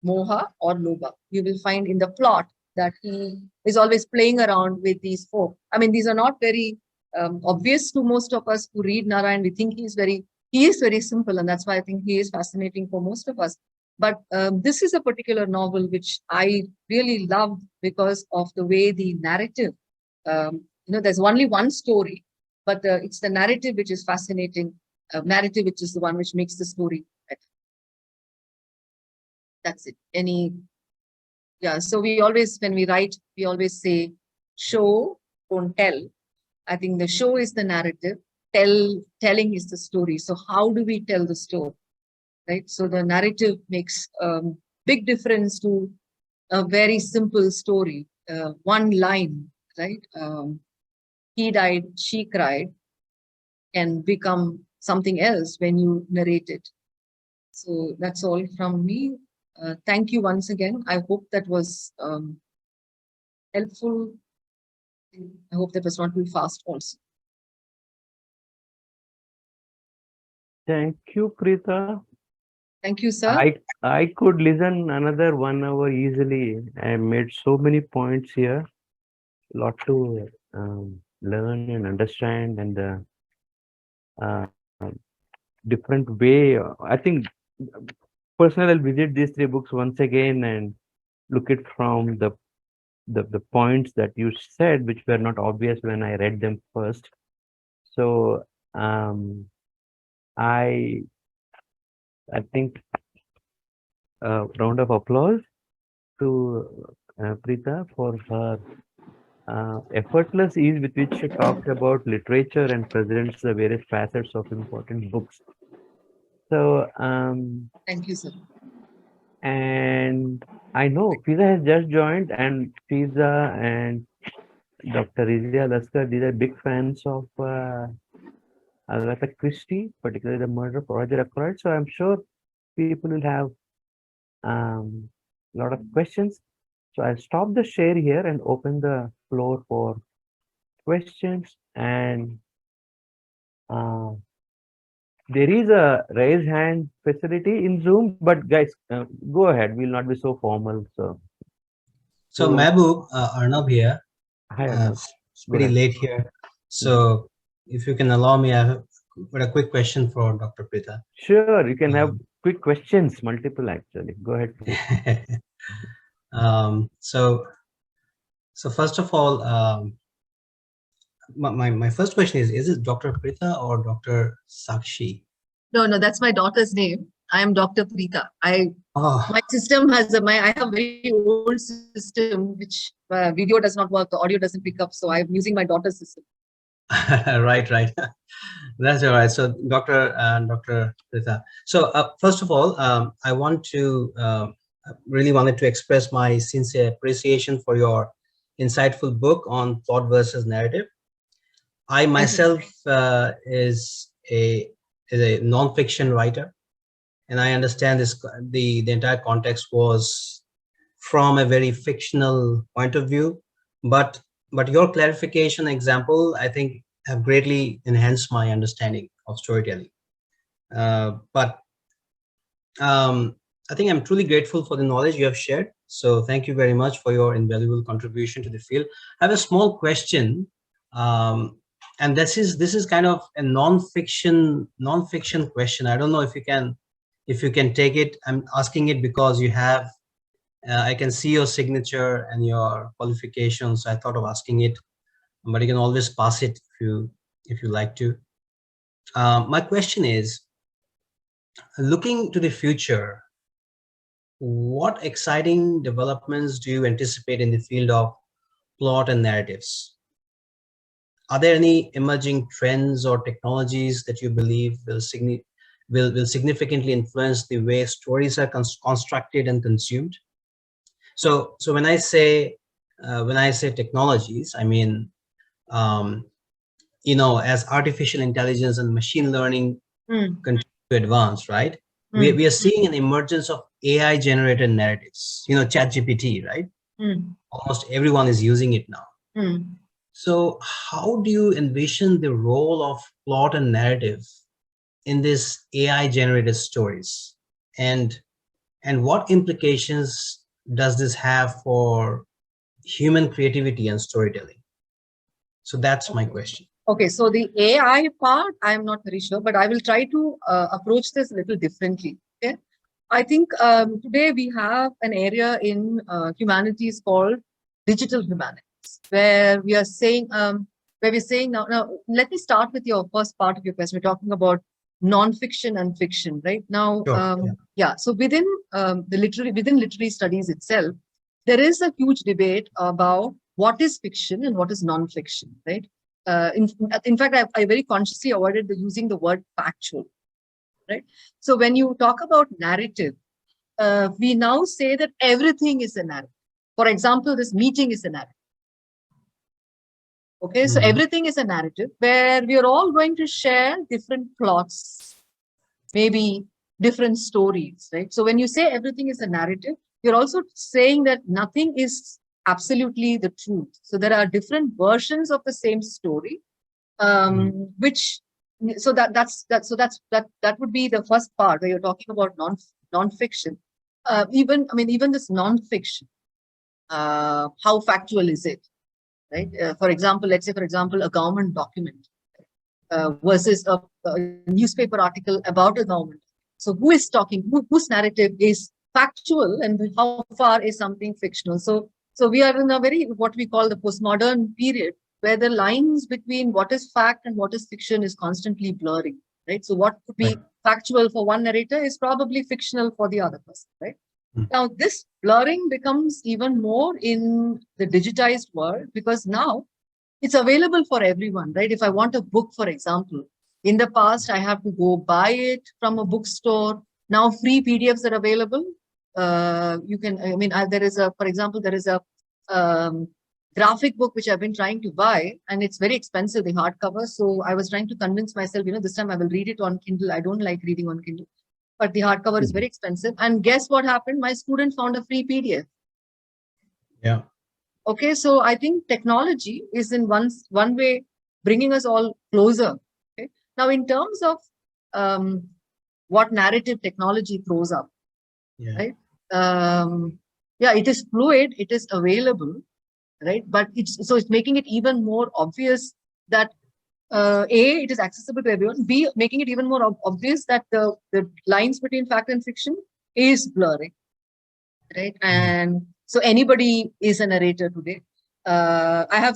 moha, or lobha. You will find in the plot that he is always playing around with these four. I mean, these are not very obvious to most of us who read Narayan. We think he is very simple, and that's why I think he is fascinating for most of us. But this is a particular novel which I really loved because of the way the narrative, there's only one story, but it's the narrative which is fascinating, narrative which is the one which makes the story better. That's it. So when we write, we always say, show, don't tell. I think the show is the narrative, telling is the story. So how do we tell the story, right? So the narrative makes big difference to a very simple story. One line, right? He died, she cried, can become something else when you narrate it. So that's all from me. Thank you once again. I hope that was helpful. I hope that was not too fast also.
Thank you, Preetha.
Thank you, sir.
I could listen another 1 hour easily. I made so many points here. A lot to learn and understand, and the different way. I think personally, I'll visit these 3 books once again and look it from the points that you said, which were not obvious when I read them first. So I think round of applause to Preetha for her effortless ease with which she talks about literature and presents the various facets of important books. So
thank you, sir.
And I know Fiza has just joined, and Fiza and Dr. Rizia Laskar, these are big fans of Agatha Christie, particularly the murder of Roger Ackroyd. So I'm sure people will have a lot of questions. So I'll stop the share here and open the floor for questions. And uh, there is a raise hand facility in Zoom, but guys, go ahead. We'll not be so formal. So,
So
who-
Mehboob, Arnab here.
hi, Arnav.
It's
Go
pretty
ahead.
late here.
Mhm.
So if you can allow me, I have got a quick question for Dr. Preetha.
Sure, you can have
Um,
quick questions, multiple actually. Go ahead, please.
um, so, so first of all, my first question is it Dr. Preetha or Dr. Sakshi?
No, that's my daughter's name. I am Dr. Preetha.
Oh,
My system has I have a very old system which video does not work, the audio doesn't pick up. So I'm using my daughter's system.
right. That's all right. So Dr. Preetha. So first of all, I want to really wanted to express my sincere appreciation for your insightful book on plot versus narrative. I
Thank you.
myself is a non-fiction writer, and I understand this the entire context was from a very fictional point of view, but your clarification example, I think, have greatly enhanced my understanding of storytelling. But I think I'm truly grateful for the knowledge you have shared. So thank you very much for your invaluable contribution to the field. I have a small question, and this is kind of a non-fiction question. I don't know if you can take it. I'm asking it because you have I can see your signature and your qualifications. So I thought of asking it, but you can always pass it if you like to. My question is, looking to the future, what exciting developments do you anticipate in the field of plot and narratives? Are there any emerging trends or technologies that you believe will significantly influence the way stories are constructed and consumed? So when I say technologies, I mean as artificial intelligence and machine learning continue to advance, right? We are seeing an emergence of AI generated narratives. ChatGPT, right? Almost everyone is using it now. So how do you envision the role of plot and narrative in this AI generated stories, and what implications does this have for human creativity and storytelling? So that's my question.
Okay, so the AI part, I'm not very sure, but I will try to approach this a little differently. Okay, I think today we have an area in humanities called digital humanities, where we are saying, now, let me start with your first part of your question. We're talking about non-fiction and fiction, right? Now,
Sure,
yeah. So within literary studies itself, there is a huge debate about what is fiction and what is non-fiction, right? In fact, I very consciously avoided using the word factual, right? So when you talk about narrative, we now say that everything is a narrative. For example, this meeting is a narrative. Okay, so everything is a narrative where we are all going to share different plots, maybe different stories, right? So when you say everything is a narrative, you're also saying that nothing is absolutely the truth. So there are different versions of the same story, which that would be the first part where you're talking about non-fiction. Even this non-fiction, how factual is it, right? For example, let's say, a government document versus a newspaper article about a government. So who is talking? Whose narrative is factual, and how far is something fictional? So we are in a very what we call the postmodern period, where the lines between what is fact and what is fiction is constantly blurring, right? So what could be factual for one narrator is probably fictional for the other person, right? Now, this blurring becomes even more in the digitized world, because now it's available for everyone, right? If I want a book, for example, in the past, I have to go buy it from a bookstore. Now, free PDFs are available. you can, I mean, there is a, for example, there is a graphic book which I've been trying to buy, and it's very expensive, the hardcover. So I was trying to convince myself, this time I will read it on Kindle. I don't like reading on Kindle, but the hardcover is very expensive. And guess what happened? My student found a free PDF.
Yeah.
Okay, so I think technology is in one way bringing us all closer. Okay, now in terms of what narrative technology throws up,
Yeah.
right? Yeah, it is fluid, it is available, right? But it's making it even more obvious that A, it is accessible to everyone. B, making it even more obvious that the lines between fact and fiction is blurring, right? And so anybody is a narrator today.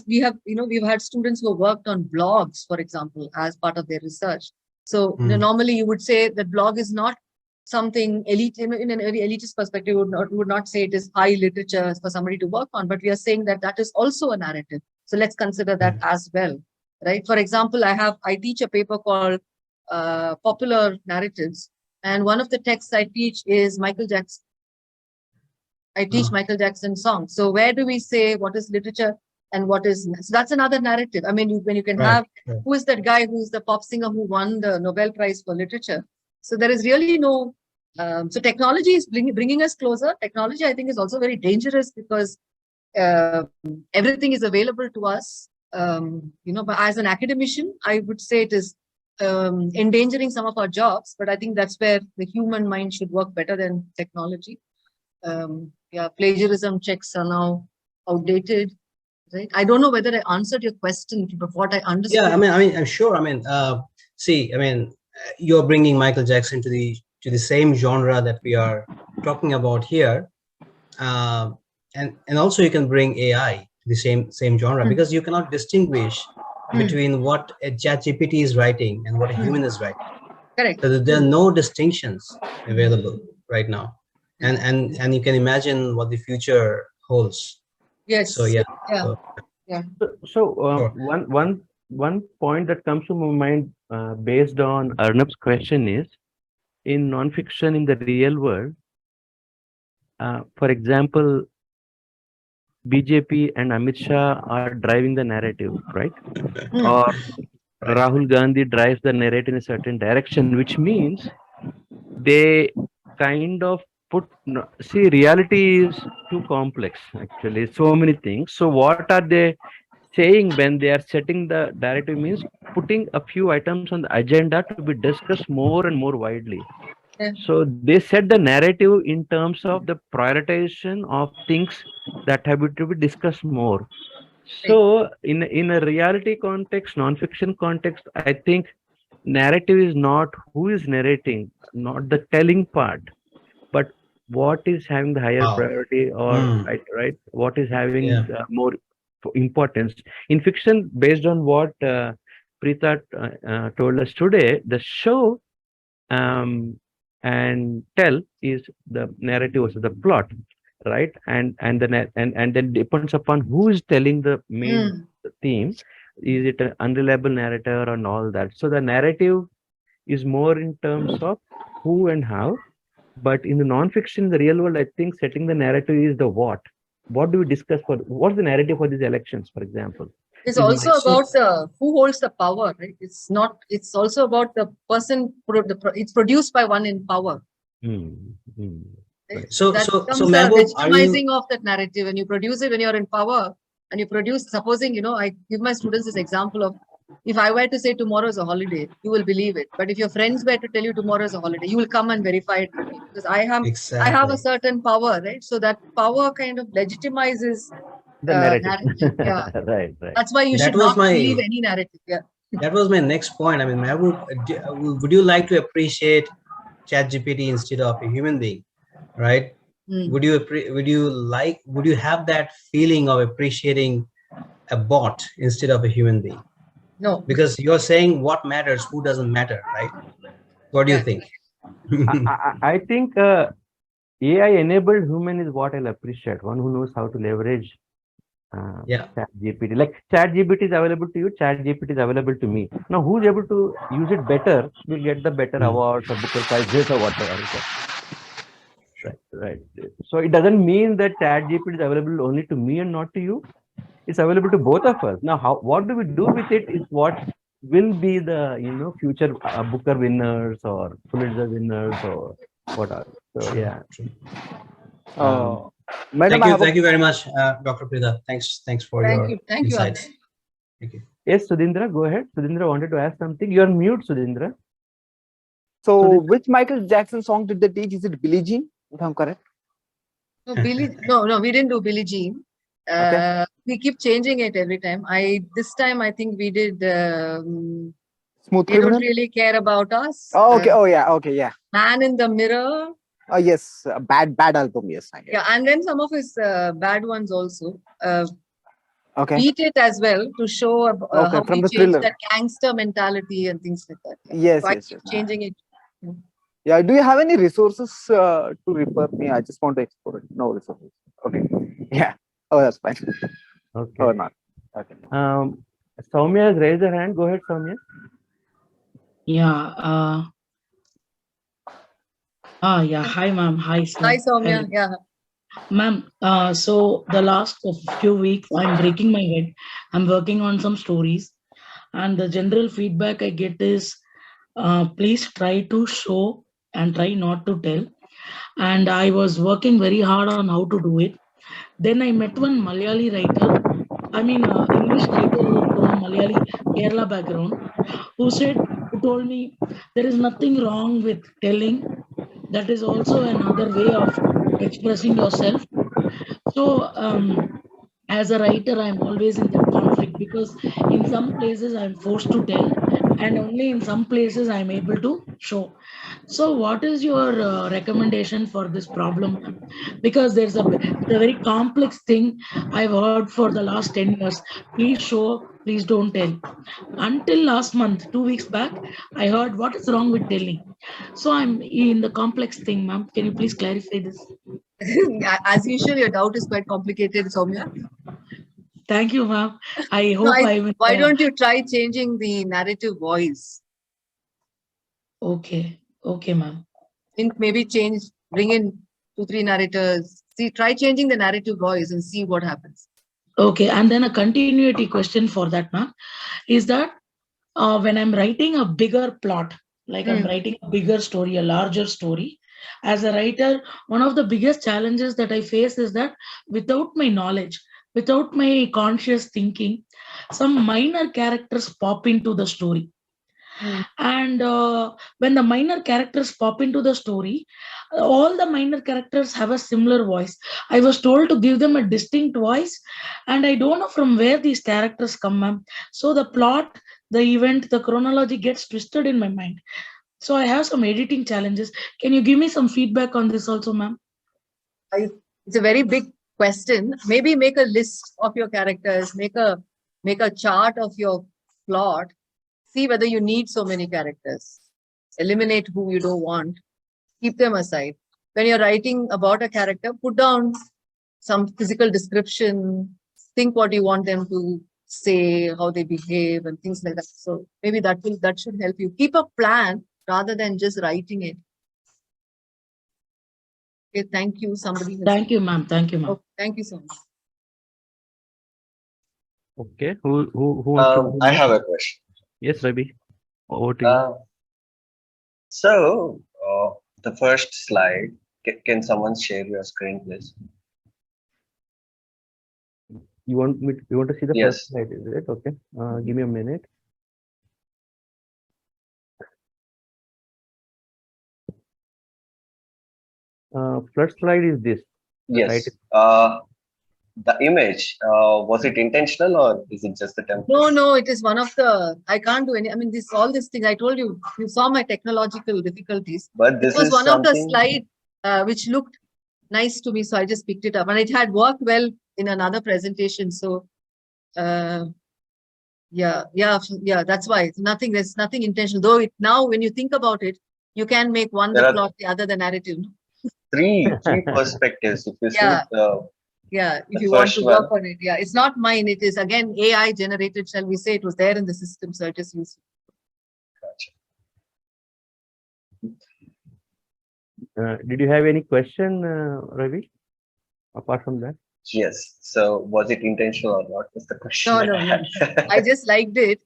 We've had students who have worked on blogs, for example, as part of their research. So normally you would say that blog is not something elite, in an very elitist perspective, would not say it is high literature for somebody to work on, but we are saying that that is also a narrative. So let's consider that as well, right? For example, I teach a paper called Popular Narratives, and one of the texts I teach is Michael Jackson. I teach Michael Jackson songs. So where do we say what is literature and what is, so that's another narrative. I mean, when you can have, who is that guy who's the pop singer who won the Nobel Prize for Literature? So there is really no, so technology is bringing us closer. Technology, I think, is also very dangerous because everything is available to us. But as an academician, I would say it is endangering some of our jobs, but I think that's where the human mind should work better than technology. Plagiarism checks are now outdated, right? I don't know whether I answered your question, but what I understood.
Yeah, I mean, I'm sure. You're bringing Michael Jackson to the same genre that we are talking about here, and also you can bring AI to the same genre, because you cannot distinguish between what a ChatGPT is writing and what a human is writing.
Correct.
So there are no distinctions available right now, and you can imagine what the future holds.
Yes.
So yeah.
So one point that comes to my mind based on Arnab's question is, in non-fiction in the real world, for example, BJP and Amit Shah are driving the narrative, right? Or Rahul Gandhi drives the narrative in a certain direction, which means they kind of see, reality is too complex, actually, so many things. So what are they saying when they are setting the narrative? Means putting a few items on the agenda to be discussed more and more widely. So they set the narrative in terms of the prioritization of things that have to be discussed more. So in a reality context, non-fiction context, I think narrative is not who is narrating, not the telling part, but what is having the higher priority, or right, what is having more importance. In fiction, based on what Preetha told us today, the show and tell is the narrative, also the plot, right? And then depends upon who is telling the main theme. Is it an unreliable narrator and all that? So the narrative is more in terms of who and how. But in the non-fiction, the real world, I think setting the narrative is the what. What do we discuss for? What's the narrative for these elections, for example?
It's also about who holds the power, right? It's not. It's also about the person. It's produced by one in power. Right?
So
Mehboob, legitimizing of that narrative, when you produce it when you're in power, and you produce. Supposing I give my students this example of, if I were to say tomorrow is a holiday, you will believe it. But if your friends were to tell you tomorrow is a holiday, you will come and verify it with me, because I have a certain power, right? So that power kind of legitimizes
the narrative.
Yeah.
Right.
That's why you should not believe any narrative. Yeah.
That was my next point. I mean, Mehboob, would you like to appreciate ChatGPT instead of a human being, right? Would you have that feeling of appreciating a bot instead of a human being?
No,
because you're saying what matters, who doesn't matter, right? What do you think?
I think AI-enabled human is what I'll appreciate. One who knows how to leverage ChatGPT. Like ChatGPT is available to you, ChatGPT is available to me. Now, who's able to use it better will get the better awards or Booker Prize or whatever. Right. So it doesn't mean that ChatGPT is available only to me and not to you. It's available to both of us. Now, what do we do with it is what will be the future Booker winners or Pulitzer winners or what are. So yeah.
True.
Madam, I have
Thank you very much, Dr. Preetha. Thanks for
Thank
your
you. Thank you.
insights. Thank you.
Yes, Sudhindra, go ahead. Sudhindra wanted to ask something. You're mute, Sudhindra.
so which Michael Jackson song did they teach? Is it Billie Jean? If I'm correct.
No, no, we didn't do Billie Jean.
Okay.
We keep changing it every time. This time I think we did
Smooth
They Don't
Criminal.
Really Care About Us.
Oh, okay. Oh, yeah. Okay, yeah.
Man in the Mirror.
Oh, yes. Bad album. Yes, I get.
Yeah, and then some of his bad ones also.
Okay.
Beat It as well to show
Okay,
how
from
we
the
changed
Thriller.
that gangster mentality and things like that.
Yes,
So I
yes,
keep
yes.
changing it.
Yeah. Do you have any resources to refer me? I just want to explore it. No resources. Okay. Yeah. Oh, that's fine.
Okay.
Or not. Okay.
Soumya has raised her hand. Go ahead, Soumya.
Yeah. Yeah. Hi, ma'am. Hi, sir.
Hi, Soumya.
Hello.
Yeah.
Ma'am, so the last few weeks, I'm breaking my head. I'm working on some stories, and the general feedback I get is, please try to show and try not to tell. And I was working very hard on how to do it. Then I met one Malayali writer, English writer from Malayali Kerala background, who told me there is nothing wrong with telling. That is also another way of expressing yourself. So, as a writer, I'm always in that conflict because in some places I'm forced to tell, and only in some places I'm able to show. So, what is your recommendation for this problem, ma'am? Because it's a very complex thing I've heard for the last 10 years. Please show, please don't tell. Until last month, 2 weeks back, I heard what is wrong with telling. So I'm in the complex thing, ma'am. Can you please clarify this?
As usual, your doubt is quite complicated, Soumya.
Thank you, ma'am. I
No,
hope I will.
why don't you try changing the narrative voice?
Okay, ma'am.
Think maybe bring in 2-3 narrators. Try changing the narrative voice and see what happens.
Okay, and then a continuity question for that, ma'am, is that when I'm writing a bigger plot, like I'm writing a bigger story, a larger story, as a writer, one of the biggest challenges that I face is that without my knowledge, without my conscious thinking, some minor characters pop into the story. And when the minor characters pop into the story, all the minor characters have a similar voice. I was told to give them a distinct voice, and I don't know from where these characters come, ma'am. So the plot, the event, the chronology gets twisted in my mind. So I have some editing challenges. Can you give me some feedback on this also, ma'am?
It's a very big question. Maybe make a list of your characters, make a chart of your plot. See whether you need so many characters. Eliminate who you don't want. Keep them aside. When you're writing about a character, put down some physical description. Think what you want them to say, how they behave, and things like that. So maybe that should help you. Keep a plan rather than just writing it. Okay, thank you. Somebody.
Thank you, ma'am. Thank you, ma'am.
Oh, thank you so much.
Okay. Who wants to?
I have a question.
Yes, Ravi. Over to you.
So, the first slide, can someone share your screen, please?
You want to see the
Yes.
first slide, is it? Okay. Give me a minute. First slide is this.
Yes.
Right.
The image, was it intentional or is it just the template?
No, it is one of the, I can't do any, all these things, I told you, you saw my technological difficulties.
But this
It was
is
one of the
something.
slide which looked nice to me, so I just picked it up, and it had worked well in another presentation. So, yeah, that's why there's nothing intentional. Though now, when you think about it, you can make one the plot, the other the narrative.
Three perspectives. If you see
if
the
you want
first
to work on it, it's not mine. It is again AI generated. Shall we say it was there in the system, so I just used it.
Gotcha.
Did you have any question, Ravi? Apart from that?
Yes. So was it intentional or not? Was the question
No,
that
no,
I
no.
had.
I just liked it.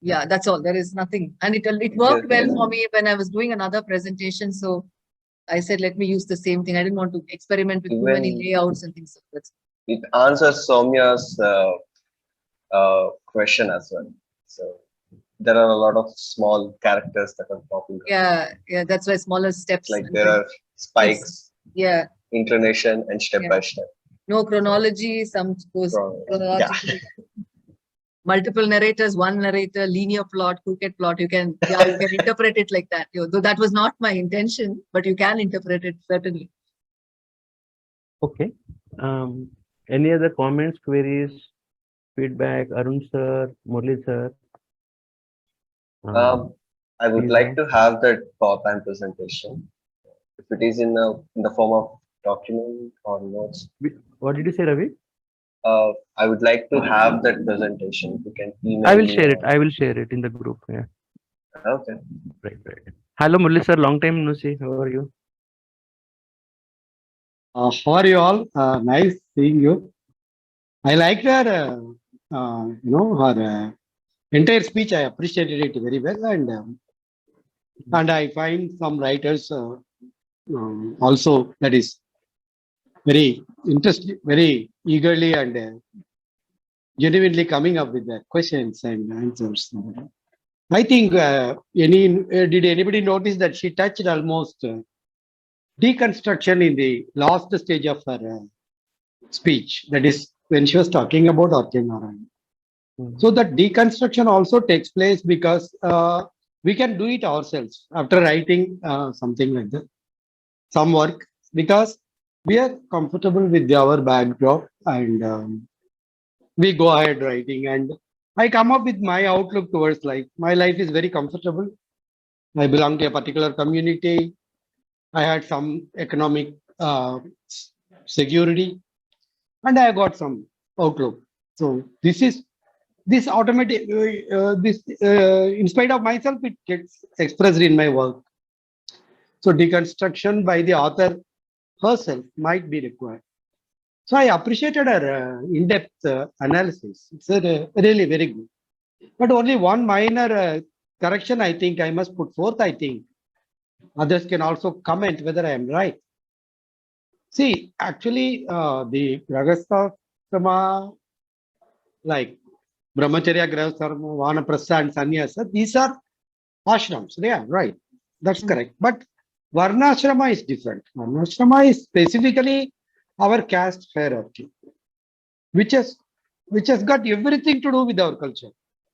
Yeah, that's all. There is nothing. And it worked well
Yeah.
for me when I was doing another presentation. So I said, let me use the same thing. I didn't want to experiment with too many
Even
layouts and things. So that's
it answers Soumya's question as well. So there are a lot of small characters that are popular.
yeah, yeah. That's why smaller steps.
Like
And
there
then
are spikes,
yeah,
intonation, and step
yeah.
by step.
No chronology. Some goes
Yeah.
chronologically. Multiple narrators, one narrator, linear plot, crooked plot. You can interpret it like that. Though that was not my intention, but you can interpret it certainly.
Okay. Any other comments, queries, feedback? Arun sir, Murli sir.
I would
please,
like to have that PowerPoint presentation. If it is in the form of document or notes,
What did you say, Ravi?
I would like to have that presentation. If you can email
I will
me.
share it. I will share it in the group. Yeah.
Okay.
Right, right. Hello, Murli sir. Long time no see. How are you?
How are you all? Nice seeing you. I liked her, her entire speech. I appreciated it very well, and I find some writers also that is very interesting, very eagerly and genuinely coming up with the questions and answers. I think did anybody notice that she touched almost deconstruction in the last stage of her speech? That is when she was talking about Archanara. So that deconstruction also takes place because we can do it ourselves after writing something like that, some work, because we are comfortable with our backdrop and we go ahead writing. And I come up with my outlook towards life. My life is very comfortable. I belong to a particular community. I had some economic security, and I got some outlook. So this automatic in spite of myself, it gets expressed in my work. So deconstruction by the author herself might be required. So I appreciated her in-depth analysis. It's really very good. But only one minor correction I think I must put forth. I think others can also comment whether I am right. See, actually, the Grahastha, like Brahmacharya, Grahastharma, Vanaprastha, and Sannyasa, these are ashrams. Yeah, right. That's correct. But Varnashrama is different. Varnashrama is specifically our caste hierarchy, which has got everything to do with our culture.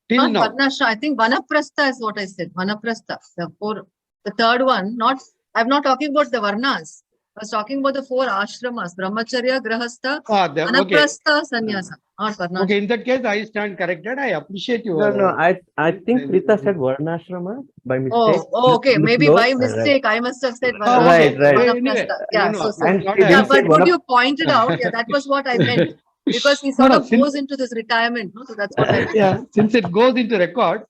Till
Not
now.
Varnashra. I think Vanaprastha is what I said. Vanaprastha. The third one. I'm not talking about the Varnas. I was talking about the four ashramas: Brahmacharya, Grahastha, Vanaprastha, Sannyasa. Not Varnashram.
Okay, in that case, I stand corrected. I appreciate you.
No, I think Preetha said Varnashrama by mistake.
Oh, okay. Maybe by mistake, I must have said
Right, right.
Anyway,
Yeah,
no,
so
And
not
she
a-
didn't say
but
one
good
of
you pointed out. Yeah, that was what I meant. Because he sort of
since-
goes into this retirement. No? So that's what I meant.
yeah, since it goes into record,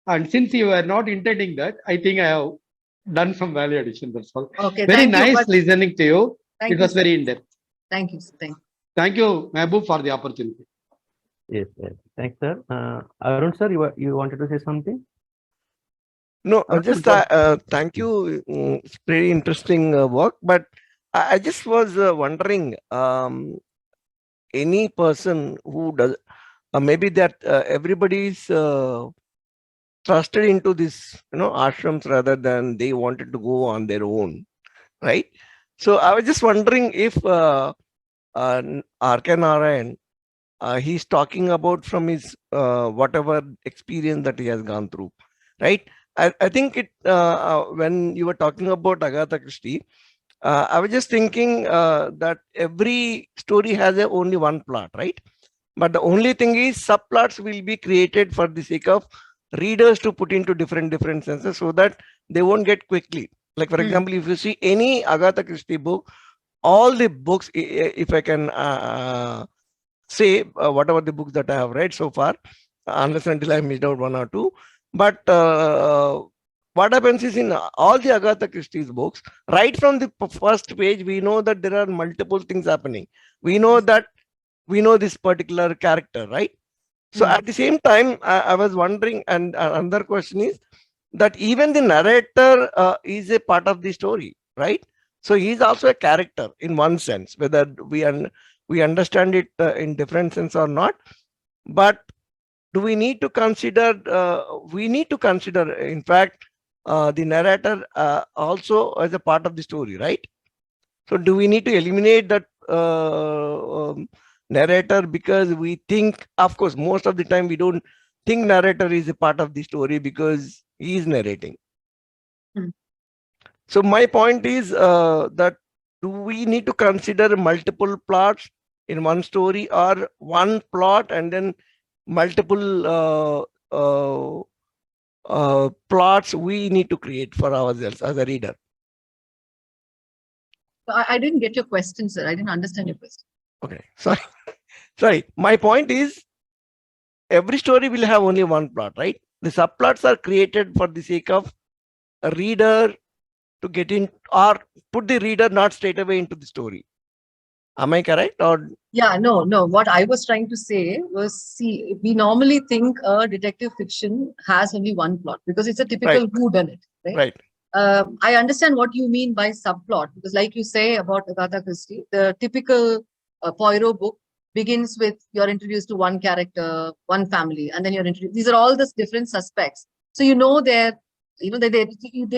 and since you were not intending that, I think I have done some value addition. That's all.
Okay,
Very
thank you,
nice
but-
listening to you.
Thank
It was
you, sir.
very in depth.
Thank you. Thank you.
Thank you, Mehboob, for the opportunity.
Yes, yes. Thanks, sir. Arun sir, you wanted to say something?
No,
Arun,
just
go ahead.
thank you. It's very interesting work, but I just was wondering, any person who does, maybe that everybody's trusted into this, ashrams rather than they wanted to go on their own, right? So I was just wondering if R.K. Narayan, he's talking about from his whatever experience that he has gone through, right? I think when you were talking about Agatha Christie, I was just thinking that every story has only one plot, right? But the only thing is subplots will be created for the sake of readers to put into different senses so that they won't get quickly. Like, for example, if you see any Agatha Christie book, all the books, if I can say whatever the books that I have read so far, unless until I missed out one or two, but what happens is in all the Agatha Christie's books, right from the first page, we know that there are multiple things happening. We know that we know this particular character, right? So at the same time, I was wondering, and another question is that even the narrator is a part of the story, right? So he's also a character in one sense, whether we understand it in different sense or not. But do we need to consider? We need to consider, in fact, the narrator also as a part of the story, right? So do we need to eliminate that narrator because we think, of course, most of the time we don't think narrator is a part of the story because he is narrating.
Hmm.
So my point is that do we need to consider multiple plots in one story or one plot and then multiple plots we need to create for ourselves as a reader?
I didn't get your question, sir. I didn't understand your question.
Okay, sorry. Sorry. My point is every story will have only one plot, right? The subplots are created for the sake of a reader to get in or put the reader not straight away into the story. Am I correct? Or
Yeah, no. What I was trying to say was, see, we normally think a detective fiction has only one plot because it's a typical whodunit, right?
right?
I understand what you mean by subplot because, like you say about Agatha Christie, the typical Poirot book begins with you're introduced to one character, one family, and then you're introduced. These are all the different suspects. So you know they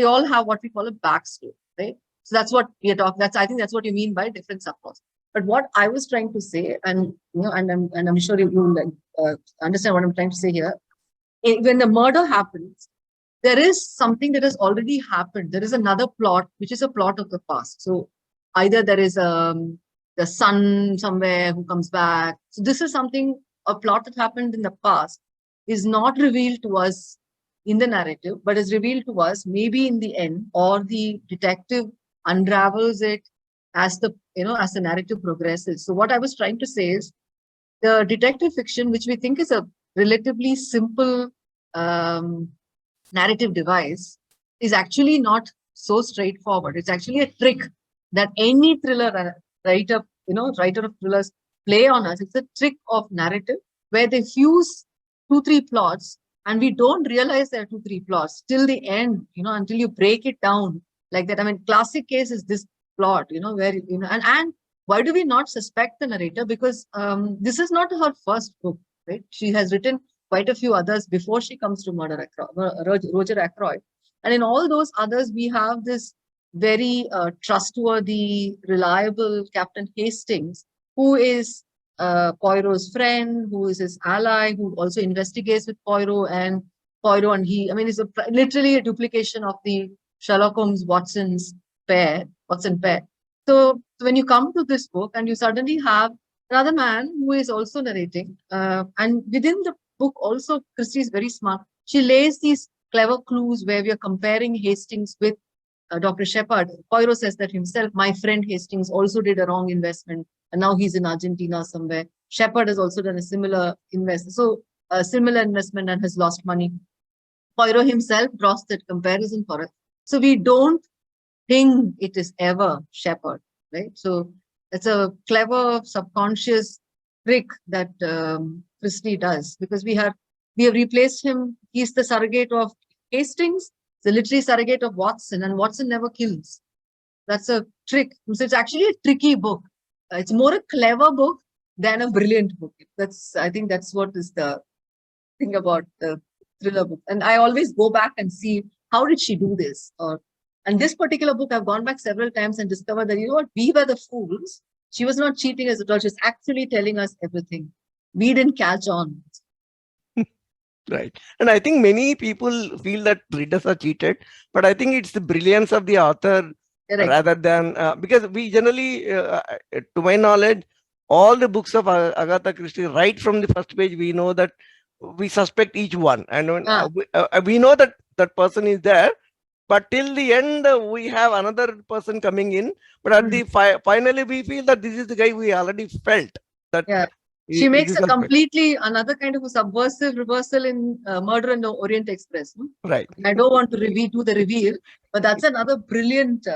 all have what we call a backstory, right? So that's what we are talking. I think that's what you mean by different subplots. But what I was trying to say, and I'm sure you will understand what I'm trying to say here. When the murder happens, there is something that has already happened. There is another plot, which is a plot of the past. So either there is the son somewhere who comes back. So this is something, a plot that happened in the past is not revealed to us in the narrative, but is revealed to us maybe in the end, or the detective unravels it as the narrative progresses. So what I was trying to say is the detective fiction, which we think is a relatively simple narrative device, is actually not so straightforward. It's actually a trick that any thriller writer of thrillers play on us. It's a trick of narrative where they fuse 2-3 plots and we don't realize there are 2-3 plots till the end, until you break it down like that. I mean, classic case is this plot, where, and why do we not suspect the narrator? Because this is not her first book, right? She has written quite a few others before she comes to Roger Ackroyd. And in all those others, we have this very trustworthy, reliable Captain Hastings, who is Poirot's friend, who is his ally, who also investigates with Poirot and he, I mean, it's literally a duplication of the Sherlock Holmes Watson pair. So when you come to this book and you suddenly have another man who is also narrating, and within the book also, Christie is very smart. She lays these clever clues where we are comparing Hastings with Dr. Shepard. Poirot says that himself. My friend Hastings also did a wrong investment, and now he's in Argentina somewhere. Shepard has also done a similar investment and has lost money. Poirot himself draws that comparison for us. So we don't think it is ever Shepard, right? So it's a clever subconscious trick that Christie does, because we have replaced him. He's the surrogate of Hastings, the literary surrogate of Watson, and Watson never kills. That's a trick. So it's actually a tricky book. It's more a clever book than a brilliant book. I think that's what is the thing about the thriller book. And I always go back and see, how did she do this? And this particular book, I've gone back several times and discovered that, what, we were the fools. She was not cheating as at all. She was actually telling us everything. We didn't catch on.
Right. And I think many people feel that readers are cheated, but I think it's the brilliance of the author. Correct. Rather than, because we generally, to my knowledge, all the books of Agatha Christie, right from the first page, we know that we suspect each one. And when, we know that that person is there, but till the end, we have another person coming in. But at the finally, we feel that this is the guy we already felt that
She
It
makes
is
a
a
completely another kind of a subversive reversal in Murder in the Orient Express. No?
right.
I don't want to do the reveal, but that's another brilliant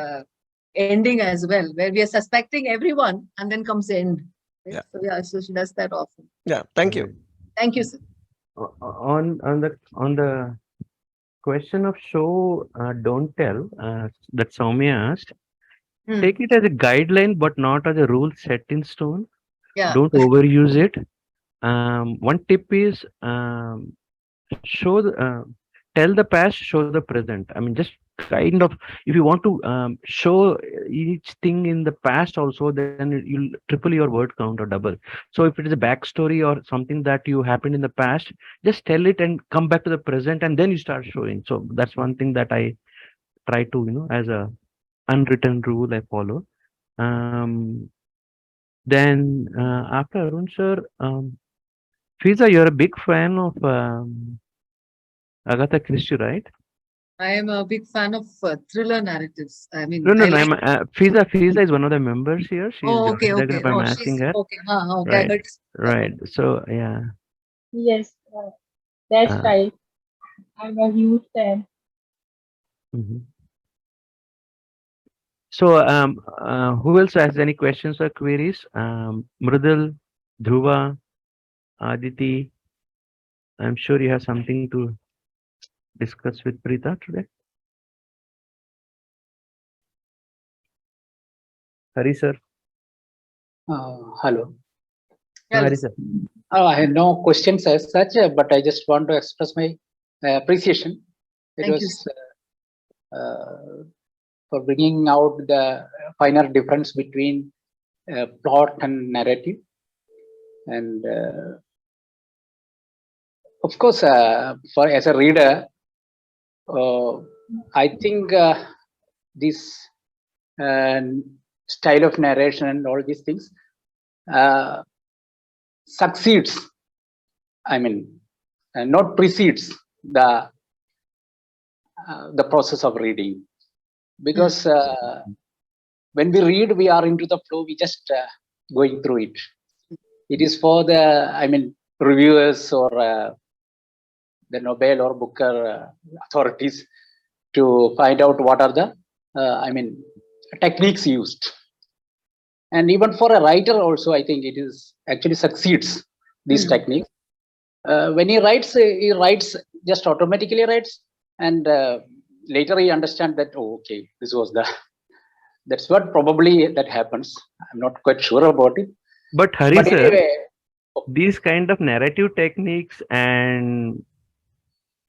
ending as well, where we are suspecting everyone and then comes the end. Right?
Yeah.
So yeah, so she does that often.
Yeah. Thank you.
Thank you, sir.
On the question of show don't tell that Soumya asked,
Hmm.
take it as a guideline but not as a rule set in stone.
Yeah.
Don't overuse it. One tip is show the, tell the past, show the present. I mean, just kind of, if you want to show each thing in the past also, then you'll triple your word count or double. So if it is a backstory or something that you happened in the past, just tell it and come back to the present and then you start showing. So that's one thing that I try to, as a unwritten rule I follow. Then after Arun sir, Fiza, you're a big fan of Agatha Christie, right?
I am a big fan of thriller narratives. I mean,
No, no,
I
no.
like.
Fiza is one of the members here. She has
Oh,
joined
okay,
the
okay.
group. I'm
Oh,
asking
she's
her.
okay. Okay, I
Right,
heard.
right. So yeah.
Yes, that's
Uh,
right. I'm a huge fan.
mhm. So who else has any questions or queries? Mrudal, Dhruva, Aditi. I'm sure you have something to discuss with Preetha today. Hari sir.
Hello.
Hari sir.
I have no questions as such, but I just want to express my appreciation. It
Thank you,
was for bringing out the finer difference between plot and narrative. And of course, for as a reader, I think this style of narration and all these things succeeds. I mean, not precedes the process of reading, because when we read, we are into the flow. We just going through it. It is for the reviewers or the Nobel or Booker authorities to find out what are the techniques used. And even for a writer also, I think it is actually succeeds these techniques. When he writes just automatically writes, and later he understands that, oh, okay, this was that's what probably that happens. I'm not quite sure about it.
But Hari
But
sir,
anyway,
these kind of narrative techniques and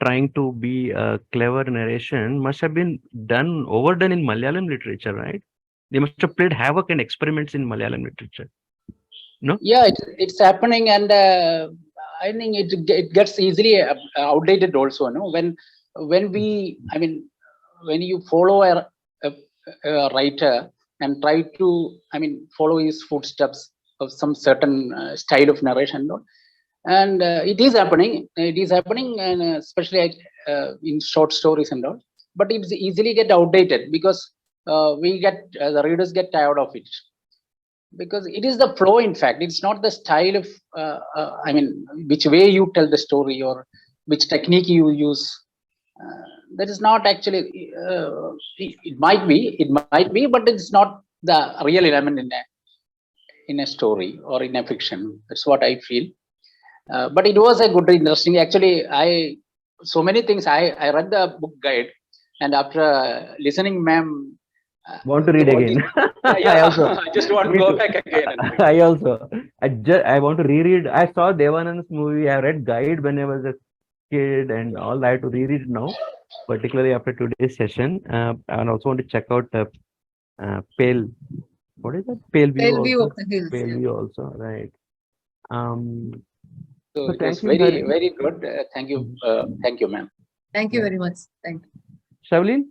trying to be a clever narration must have been overdone in Malayalam literature, right? They must have played havoc and experiments in Malayalam literature. No?
yeah, it's happening, and I think it gets easily outdated also. No, when you follow a writer and try to follow his footsteps of some certain style of narration, no? And it is happening, and especially in short stories and all. But it's easily get outdated because the readers get tired of it, because it is the flow. In fact, it's not the style of which way you tell the story or which technique you use. That is not actually. It might be, but it's not the real element in a story or in a fiction. That's what I feel. But it was a good, interesting. Actually, so many things. I read the book guide, and after listening, ma'am.
Want to read again?
I just want to go back again.
I also. I want to reread. I saw Devanand's movie. I read guide when I was a kid and all. I have to reread it now, particularly after today's session. And I also want to check out Pale. What is that? Pale View
Pale View
also.
of the Hills.
Pale
Yeah.
View also. Right.
So
So
it was
thank you,
very,
Hari.
very good. Thank you, ma'am.
Thank you very much. Thank you.
Shavlin?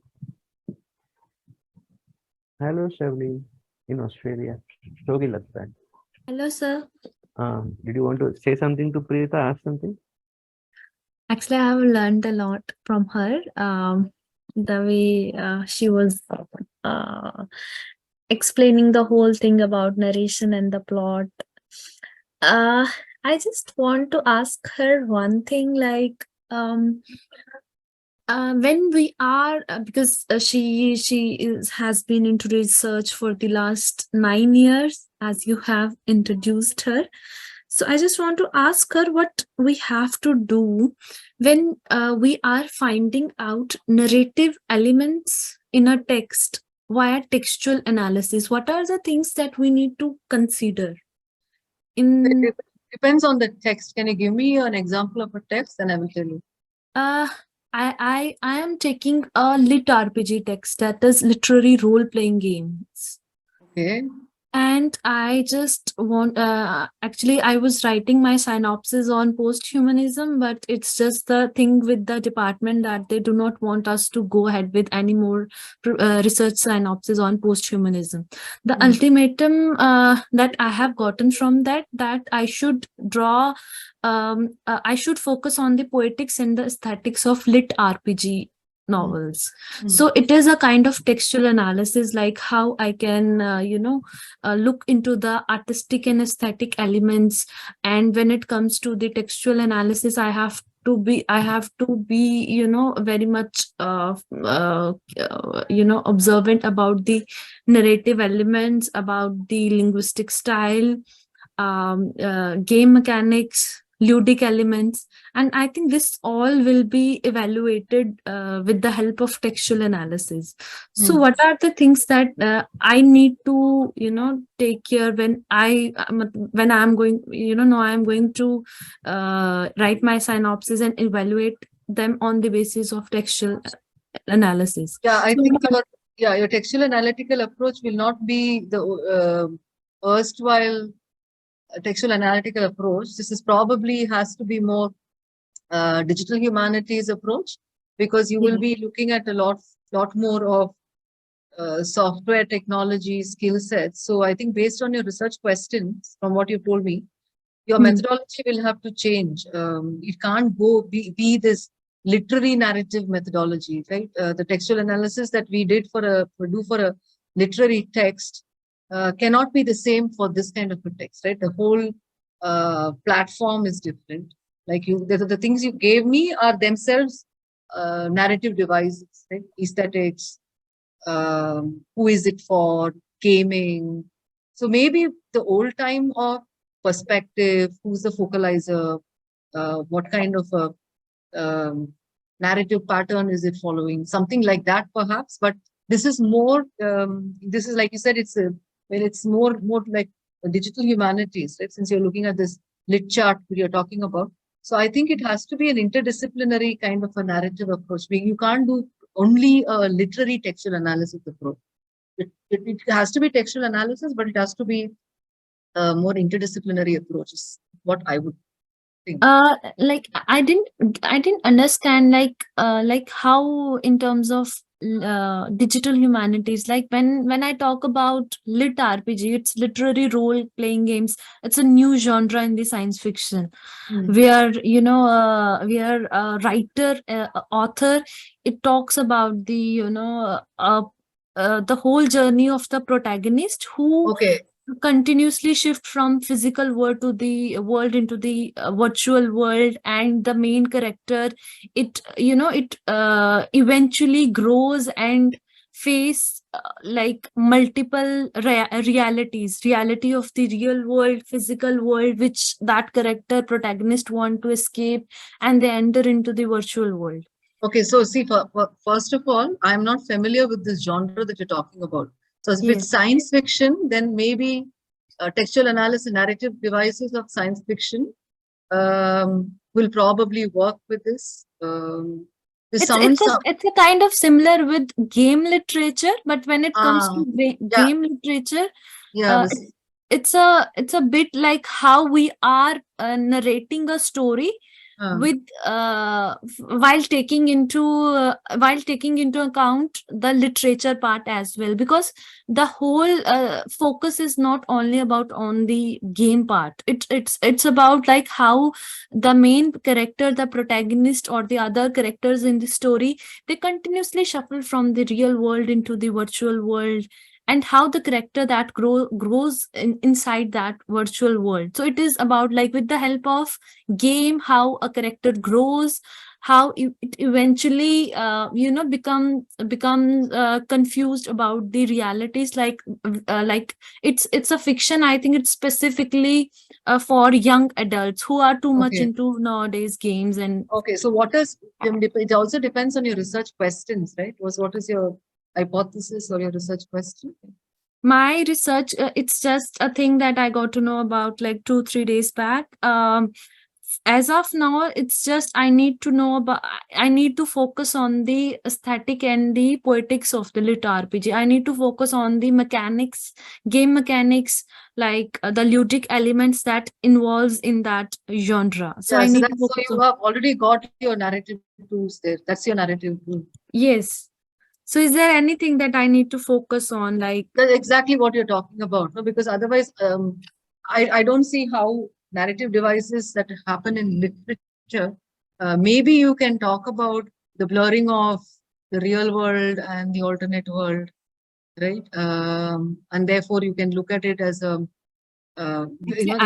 Hello, Shavlin. In Australia. Shogi lagta hai.
Hello, sir.
Did you want to say something to Preetha? Ask something?
Actually, I have learned a lot from her. The way she was explaining the whole thing about narration and the plot. I just want to ask her one thing, like, when we are because has been into research for the last 9 years, as you have introduced her. So I just want to ask her what we have to do when we are finding out narrative elements in a text via textual analysis. What are the things that we need to consider?
It depends on the text. Can you give me an example of a text, and I will tell you.
I am taking a lit RPG text, that is literary role playing games.
Okay.
And I just want, actually, I was writing my synopsis on post-humanism, but it's just the thing with the department that they do not want us to go ahead with any more research synopsis on post-humanism. The ultimatum that I have gotten from that I should draw, I should focus on the poetics and the aesthetics of lit RPG novels. So it is a kind of textual analysis, like how I can look into the artistic and aesthetic elements. And when it comes to the textual analysis, I have to be very much observant about the narrative elements, about the linguistic style, game mechanics, ludic elements. And I think this all will be evaluated with the help of textual analysis. So what are the things that I need to take care when I'm going I'm going to write my synopsis and evaluate them on the basis of textual analysis?
Yeah, I think your textual analytical approach will not be the erstwhile textual analytical approach. This is probably has to be more digital humanities approach, because you will be looking at a lot more of software technology skill sets. So I think based on your research questions, from what you told me, your methodology will have to change. It can't be this literary narrative methodology, right? The textual analysis that we did for a literary text cannot be the same for this kind of a text, right? The whole platform is different. Like the things you gave me are themselves narrative devices, right? Aesthetics, who is it for, gaming. So maybe the old time of perspective, who's the focalizer, what kind of a narrative pattern is it following, something like that perhaps. But this is more, this is like you said, it's more like digital humanities, right? Since you're looking at this lit chart that you're talking about. So I think it has to be an interdisciplinary kind of a narrative approach. You can't do only a literary textual analysis approach. It has to be textual analysis, but it has to be more interdisciplinary approaches, what I would think.
Like I didn't understand, like how in terms of digital humanities, like when I talk about lit RPG, it's literary role playing games. It's a new genre in the science fiction where where a writer, author, it talks about the the whole journey of the protagonist who continuously shift from physical world to the world into the virtual world. And the main character, it eventually grows and face like multiple realities, reality of the real world, physical world, which that character protagonist want to escape, and they enter into the virtual world.
Okay, so see, first of all, I'm not familiar with this genre that you're talking about. So if it's science fiction, then maybe textual analysis, narrative devices of science fiction will probably work with this.
It's a kind of similar with game literature, but when it comes to game literature, it's a bit like how we are narrating a story with while taking into account the literature part as well, because the whole focus is not only about on the game part. It's about like how the main character, the protagonist, or the other characters in the story, they continuously shuffle from the real world into the virtual world, and how the character that grows inside that virtual world. So it is about, like, with the help of game, how a character grows, how it eventually becomes confused about the realities, like it's a fiction. I think it's specifically for young adults who are too much
Okay.
into nowadays games. And
Okay, so what is, it also depends on your research questions, right? What is your hypothesis or your research question?
my research, it's just a thing that I got to know about like 2-3 days back. As of now, it's just I need to focus on the aesthetic and the poetics of the lit RPG. I need to focus on the mechanics, game mechanics, like the ludic elements that involves in that genre. So
Yeah,
I
so
need to
that's, so
focus
you
on,
have already got your narrative tools there. That's your narrative tool.
yes. So is there anything that I need to focus on, like?
That's exactly what you're talking about, no? Because otherwise, I don't see how narrative devices that happen in literature. Maybe you can talk about the blurring of the real world and the alternate world, right? And therefore, you can look at it as a
I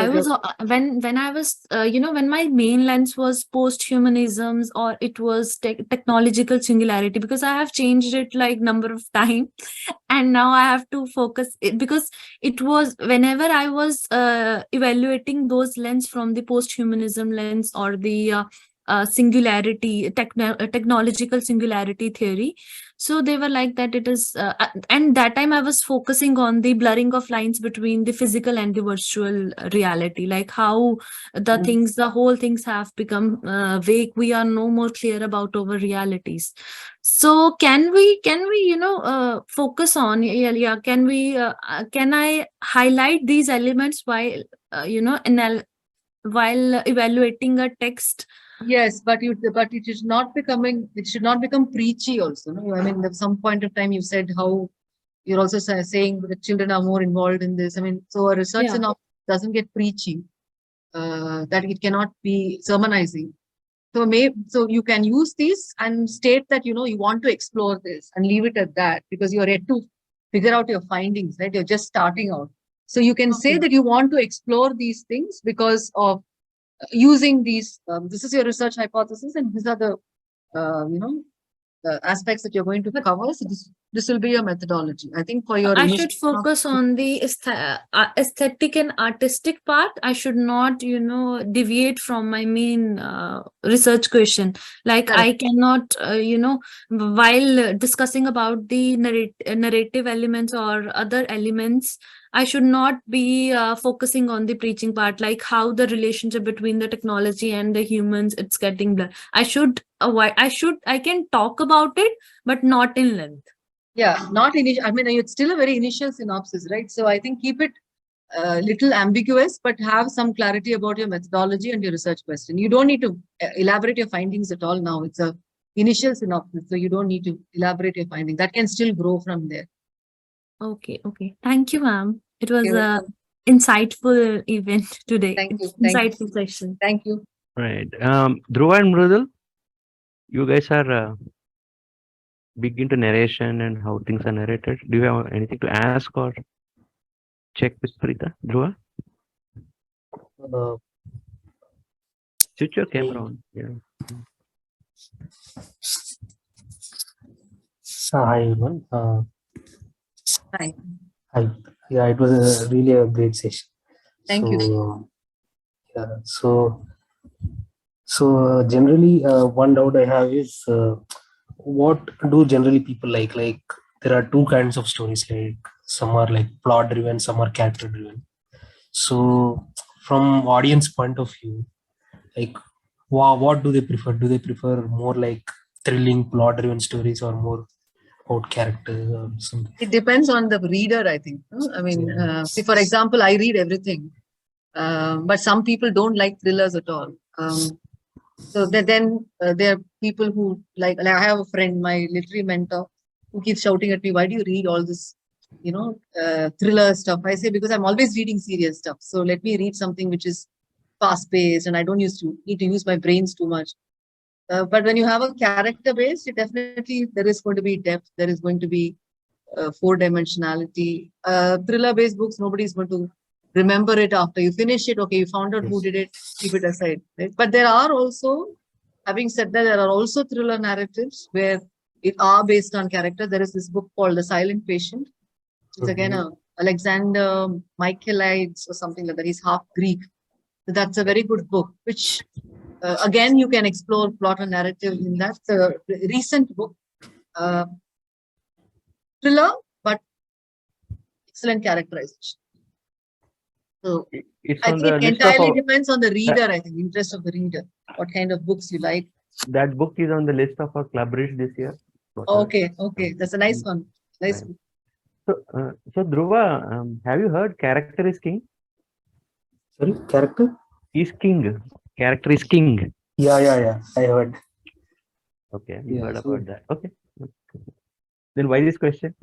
was when I was when my main lens was post-humanisms, or it was technological singularity, because I have changed it like number of times, and now I have to focus it, because it was whenever I was evaluating those lens from the post-humanism lens, or the singularity, technological singularity theory. So they were like that it is, and that time I was focusing on the blurring of lines between the physical and the virtual reality, like how the whole things have become vague. We are no more clear about our realities. So can we focus on, can I highlight these elements while while evaluating a text?
Yes, but it is not becoming, it should not become preachy also. No? I mean, at some point of time you said how you're also saying that children are more involved in this. I mean, so a research doesn't get preachy, that it cannot be sermonizing. So you can use these and state that, you want to explore this and leave it at that, because you're yet to figure out your findings, right? You're just starting out. So you can say that you want to explore these things because of using these, this is your research hypothesis, and these are the, the aspects that you're going to cover. So this will be your methodology. I think for your
I should focus on the aesthetic and artistic part. I should not, deviate from my main research question. Like I cannot, while discussing about the narrative elements or other elements, I should not be focusing on the preaching part, like how the relationship between the technology and the humans, it's getting blurred. I can talk about it, but not in length.
Yeah, not initial. I mean, it's still a very initial synopsis, right? So I think keep it a little ambiguous, but have some clarity about your methodology and your research question. You don't need to elaborate your findings at all now. It's a initial synopsis, so you don't need to elaborate your findings. That can still grow from there.
Okay. Thank you, ma'am. It was a insightful event today.
Thank you.
Insightful session.
Thank you.
Right. Dhruva and Mrudal, you guys are big into narration and how things are narrated. Do you have anything to ask or check with Preetha? Dhruva? Switch your camera on. Yeah.
Hi, everyone.
Hi.
Hi. Yeah, it was really a great session.
Thank you.
Yeah. So generally, one doubt I have is, what do generally people like? Like, there are two kinds of stories. Like, some are like plot driven, some are character driven. So, from audience point of view, like, what do they prefer? Do they prefer more like thrilling plot driven stories, or more about character or something?
It depends on the reader, I think. I mean, see, for example, I read everything, but some people don't like thrillers at all. So then there are people who like I have a friend, my literary mentor, who keeps shouting at me, "Why do you read all this, thriller stuff?" I say, because I'm always reading serious stuff. So let me read something which is fast paced, and I don't need to use my brains too much. But when you have a character based, it definitely, there is going to be depth. There is going to be four-dimensionality. Thriller-based books, nobody's going to remember it after you finish it. Okay, you found out who
Yes.
did it, keep it aside. Right? But there are also, having said that, there are also thriller narratives where it are based on character. There is this book called The Silent Patient. It's again a Alexander Michaelides or something like that. He's half Greek. So that's a very good book, which again you can explore plot and narrative in that. It's a recent book, thriller, but excellent characterization. So
It's
I
on
think
the
it
list of
entirely
our,
depends on the reader. I think interest of the reader, what kind of books you like.
that book is on the list of our club reads this year.
Okay, that's a nice one. Nice
Right.
book.
So Dhruva, have you heard character is king?
Sorry, character?
Is king. Character is king.
Yeah. I heard.
Okay, you
Yeah,
heard
so-
about that. Okay. Then why this question?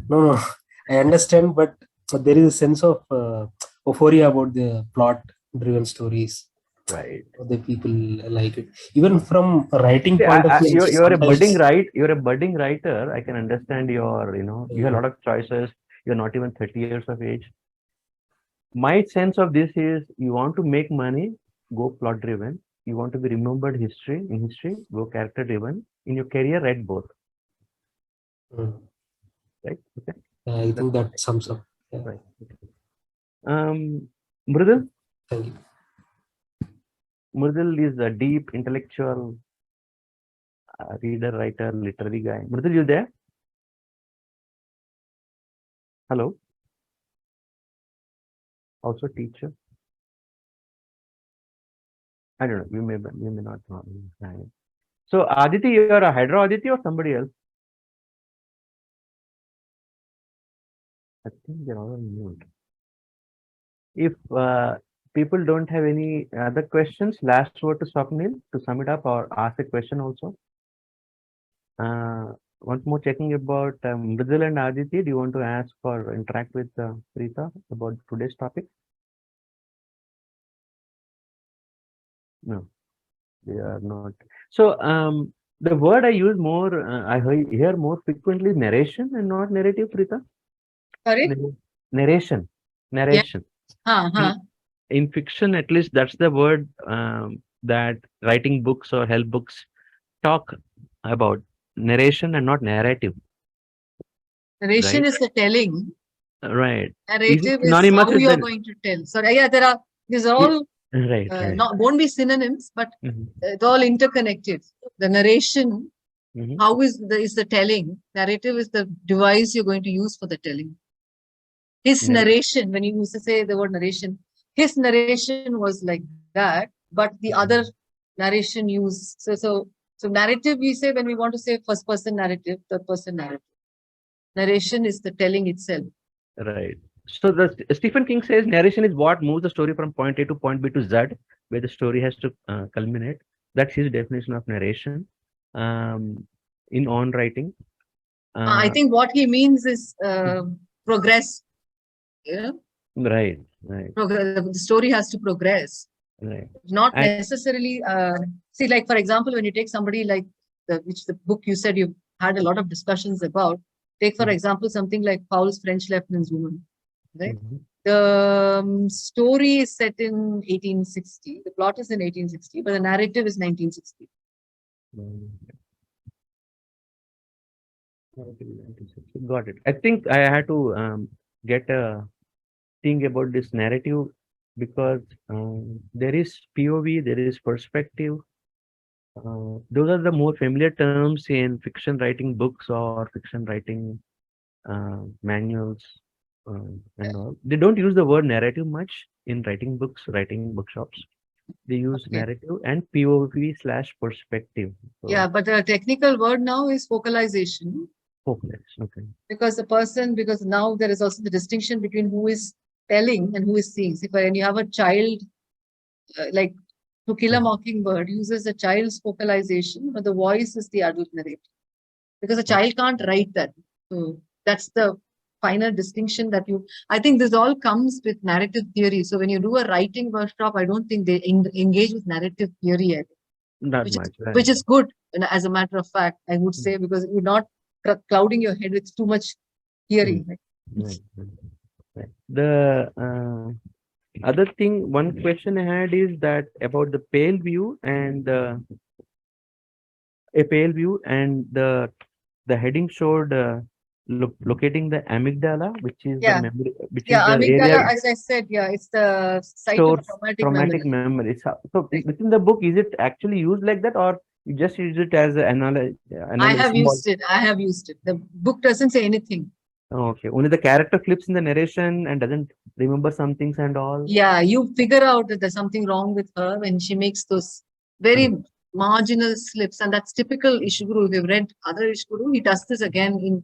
No. I understand, but there is a sense of euphoria about the plot-driven stories.
Right.
The people like it. Even from a writing
See,
point of view,
you're a budding
sometimes-
you're a budding writer. I can understand your, you have a lot of choices. You're not even 30 years of age. My sense of this is you want to make money, go plot driven. You want to be remembered in history, go character driven. In your career, write both. Right? Okay.
I think that sums up. Yeah.
Right. Okay. Mridul?
Thank you.
Mridul is a deep intellectual reader, writer, literary guy. Mridul, you there? Hello? Also teacher? I don't know. You may not know. So Aditi, you are a HYDRAW Aditi or somebody else? I think they're all on mute. If people don't have any other questions, last word to Swapnil to sum it up or ask a question also. Once more checking about Mridul and Aditi, do you want to ask or interact with Preetha about today's topic? No, they are not. So the word I use more, I hear more frequently narration and not narrative, Preetha.
Sorry?
Narration. In fiction, at least that's the word that writing books or help books talk about. Narration and not narrative.
Narration
Right.
is the telling.
Right.
Narrative is
synonymous
how
with
you are
the-
going to tell. So yeah, these are all
Right.
won't be synonyms, but
Mhm.
it's all interconnected. The narration,
Mhm.
how is the telling? Narrative is the device you're going to use for the telling. His narration, when you used to say the word narration, his narration was like that, but the other narration use. So narrative, we say when we want to say first person narrative, third person narrative. Narration is the telling itself.
Right. So Stephen King says narration is what moves the story from point A to point B to Z, where the story has to culminate. That's his definition of narration in on writing.
I think what he means is progress. Yeah.
Right.
The story has to progress.
Right.
Not necessarily. See, like for example, when you take somebody like the book you said you had a lot of discussions about. Take for example something like Paul's French Lieutenant's Woman. Right. The story is set in 1860. The plot is in 1860, but the narrative is 1960.
Got it. I think I had to get a thing about this narrative because there is POV, there is perspective. Those are the more familiar terms in fiction writing books or fiction writing manuals and all. They don't use the word narrative much in writing books, writing bookshops. They use narrative and POV/perspective. So,
Yeah, but the technical word now is focalization.
Focalization, okay.
Because now there is also the distinction between who is telling and who is seeing. See, when you have a child, like To Kill a Mockingbird uses a child's focalization, but the voice is the adult narrator. Because a child can't write that. So that's the final distinction that I think this all comes with narrative theory. So when you do a writing workshop, I don't think they engage with narrative theory yet.
Not much.
Which is good, as a matter of fact, I would say, because it would not clouding your head with too much hearing. Right?
Right, right. The other thing, one question I had is that about the pale view and a pale view and the heading showed locating the amygdala, which is the
Yeah.
memory, which is
Yeah,
the
amygdala,
area
as I said, yeah, it's the site of
stores
traumatic
traumatic
memory.
memory. So within the book, is it actually used like that, or you just use it as an
I have
symbol?
used it. I have used it. The book doesn't say anything.
Oh, okay, only the character flips in the narration and doesn't remember some things and all.
Yeah, you figure out that there's something wrong with her when she makes those very marginal slips, and that's typical Ishiguro. If you've read other Ishiguro, he does this again in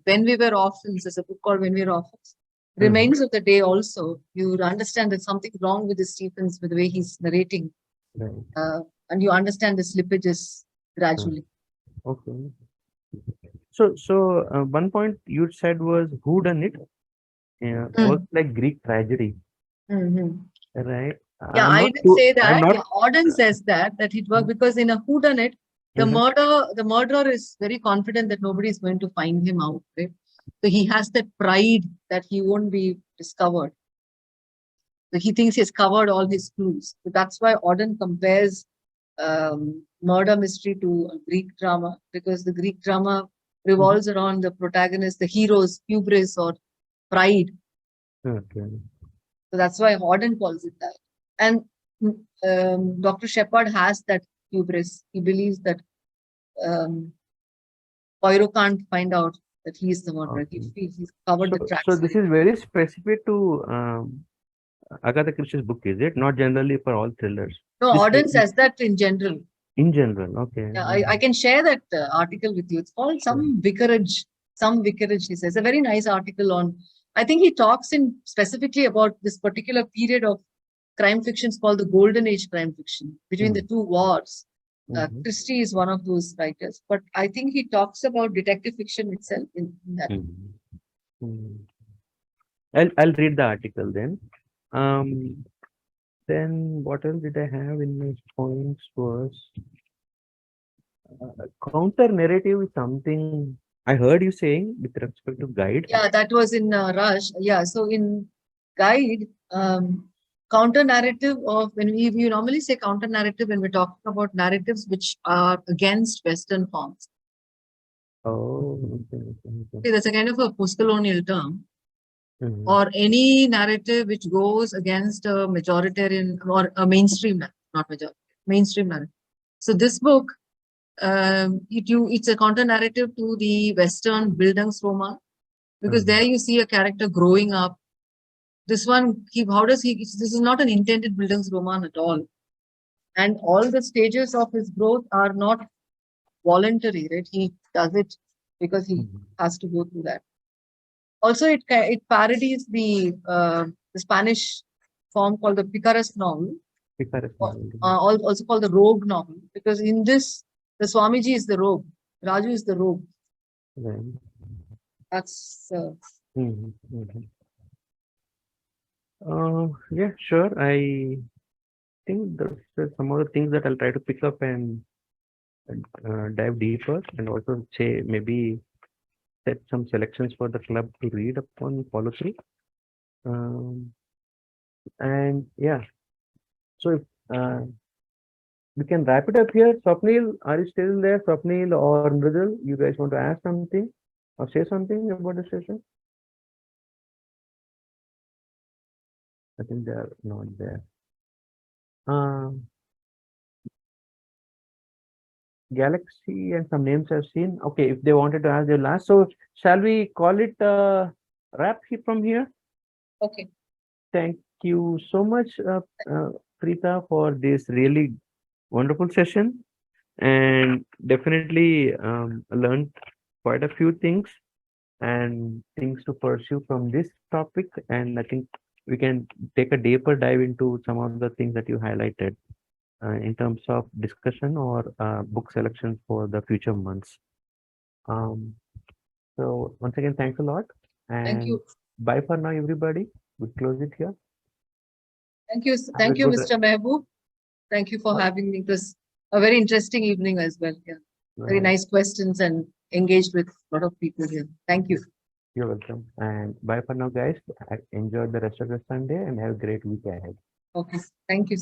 When We Were Orphans. There's a book called When We Were Orphans. Remains of the Day also, you understand there's something wrong with the Stephens, with the way he's narrating.
Right.
And you understand the slippages gradually.
Okay. So one point you said was who done it? Yeah, was like Greek tragedy, right?
Yeah,
I'm
I
not
didn't
sure.
say
I'm
that.
not.
Yeah, Auden says that it worked because in a whodunit, the murderer is very confident that nobody is going to find him out, right? So he has that pride that he won't be discovered. So he thinks he's covered all his clues. So that's why Auden compares murder mystery to a Greek drama, because the Greek drama revolves around the protagonist, the hero's hubris or pride.
Okay.
So that's why Auden calls it that. And Dr. Shepard has that hubris. He believes that Poirot can't find out that he is the murderer.
Okay.
He's covered the tracks.
So this is very specific to Agatha Christie's book, is it? Not generally for all thrillers.
No,
This
Auden says that in general.
in general, okay.
Yeah, I can share that article with you. It's called Some Vicarage. He says. A very nice article on, I think he talks in specifically about this particular period of crime fictions called the Golden Age crime fiction between the two wars. Christie is one of those writers, but I think he talks about detective fiction itself in that.
I'll read the article then. Then what else did I have in my points was counter narrative is something I heard you saying with respect to guide.
Yeah, that was in Rush. Yeah, so in Guide, counter narrative of when we normally say counter narrative when we're talking about narratives which are against Western forms.
Oh,
See, that's a kind of a post-colonial term. Or any narrative which goes against a majoritarian or a mainstream, not majority, mainstream narrative. So this book, it's a counter narrative to the Western Bildungsroman, because there you see a character growing up. This one, this is not an intended Bildungsroman at all. And all the stages of his growth are not voluntary, right? He does it because he has to go through that. Also, it parodies the Spanish form called the picaresque novel. Also called the rogue novel, because in this, the Swamiji is the rogue, Raju is the rogue. That's.
Yeah, sure. I think there's some other things that I'll try to pick up and dive deeper, and also say maybe set some selections for the club to read upon, follow through. And yeah, so if, we can wrap it up here. Swapnil, are you still there? Swapnil or Mridul, you guys want to ask something or say something about the session? I think they are not there. Galaxy and some names I've seen. Okay, if they wanted to ask their last, so shall we call it wrap from here?
Okay.
Thank you so much, Preetha, for this really wonderful session, and definitely learned quite a few things and things to pursue from this topic. And I think we can take a deeper dive into some of the things that you highlighted in terms of discussion or book selections for the future months. So once again, thanks a lot. And
thank you.
Bye for now, everybody. We close it here.
Thank you. Thank you, Mr. Mehboob. Thank you for having me. It was a very interesting evening as well. Yeah. Very nice questions and engaged with a lot of people here. Thank you.
You're welcome. And bye for now, guys. Enjoy the rest of the Sunday and have a great week ahead.
Okay, thank you.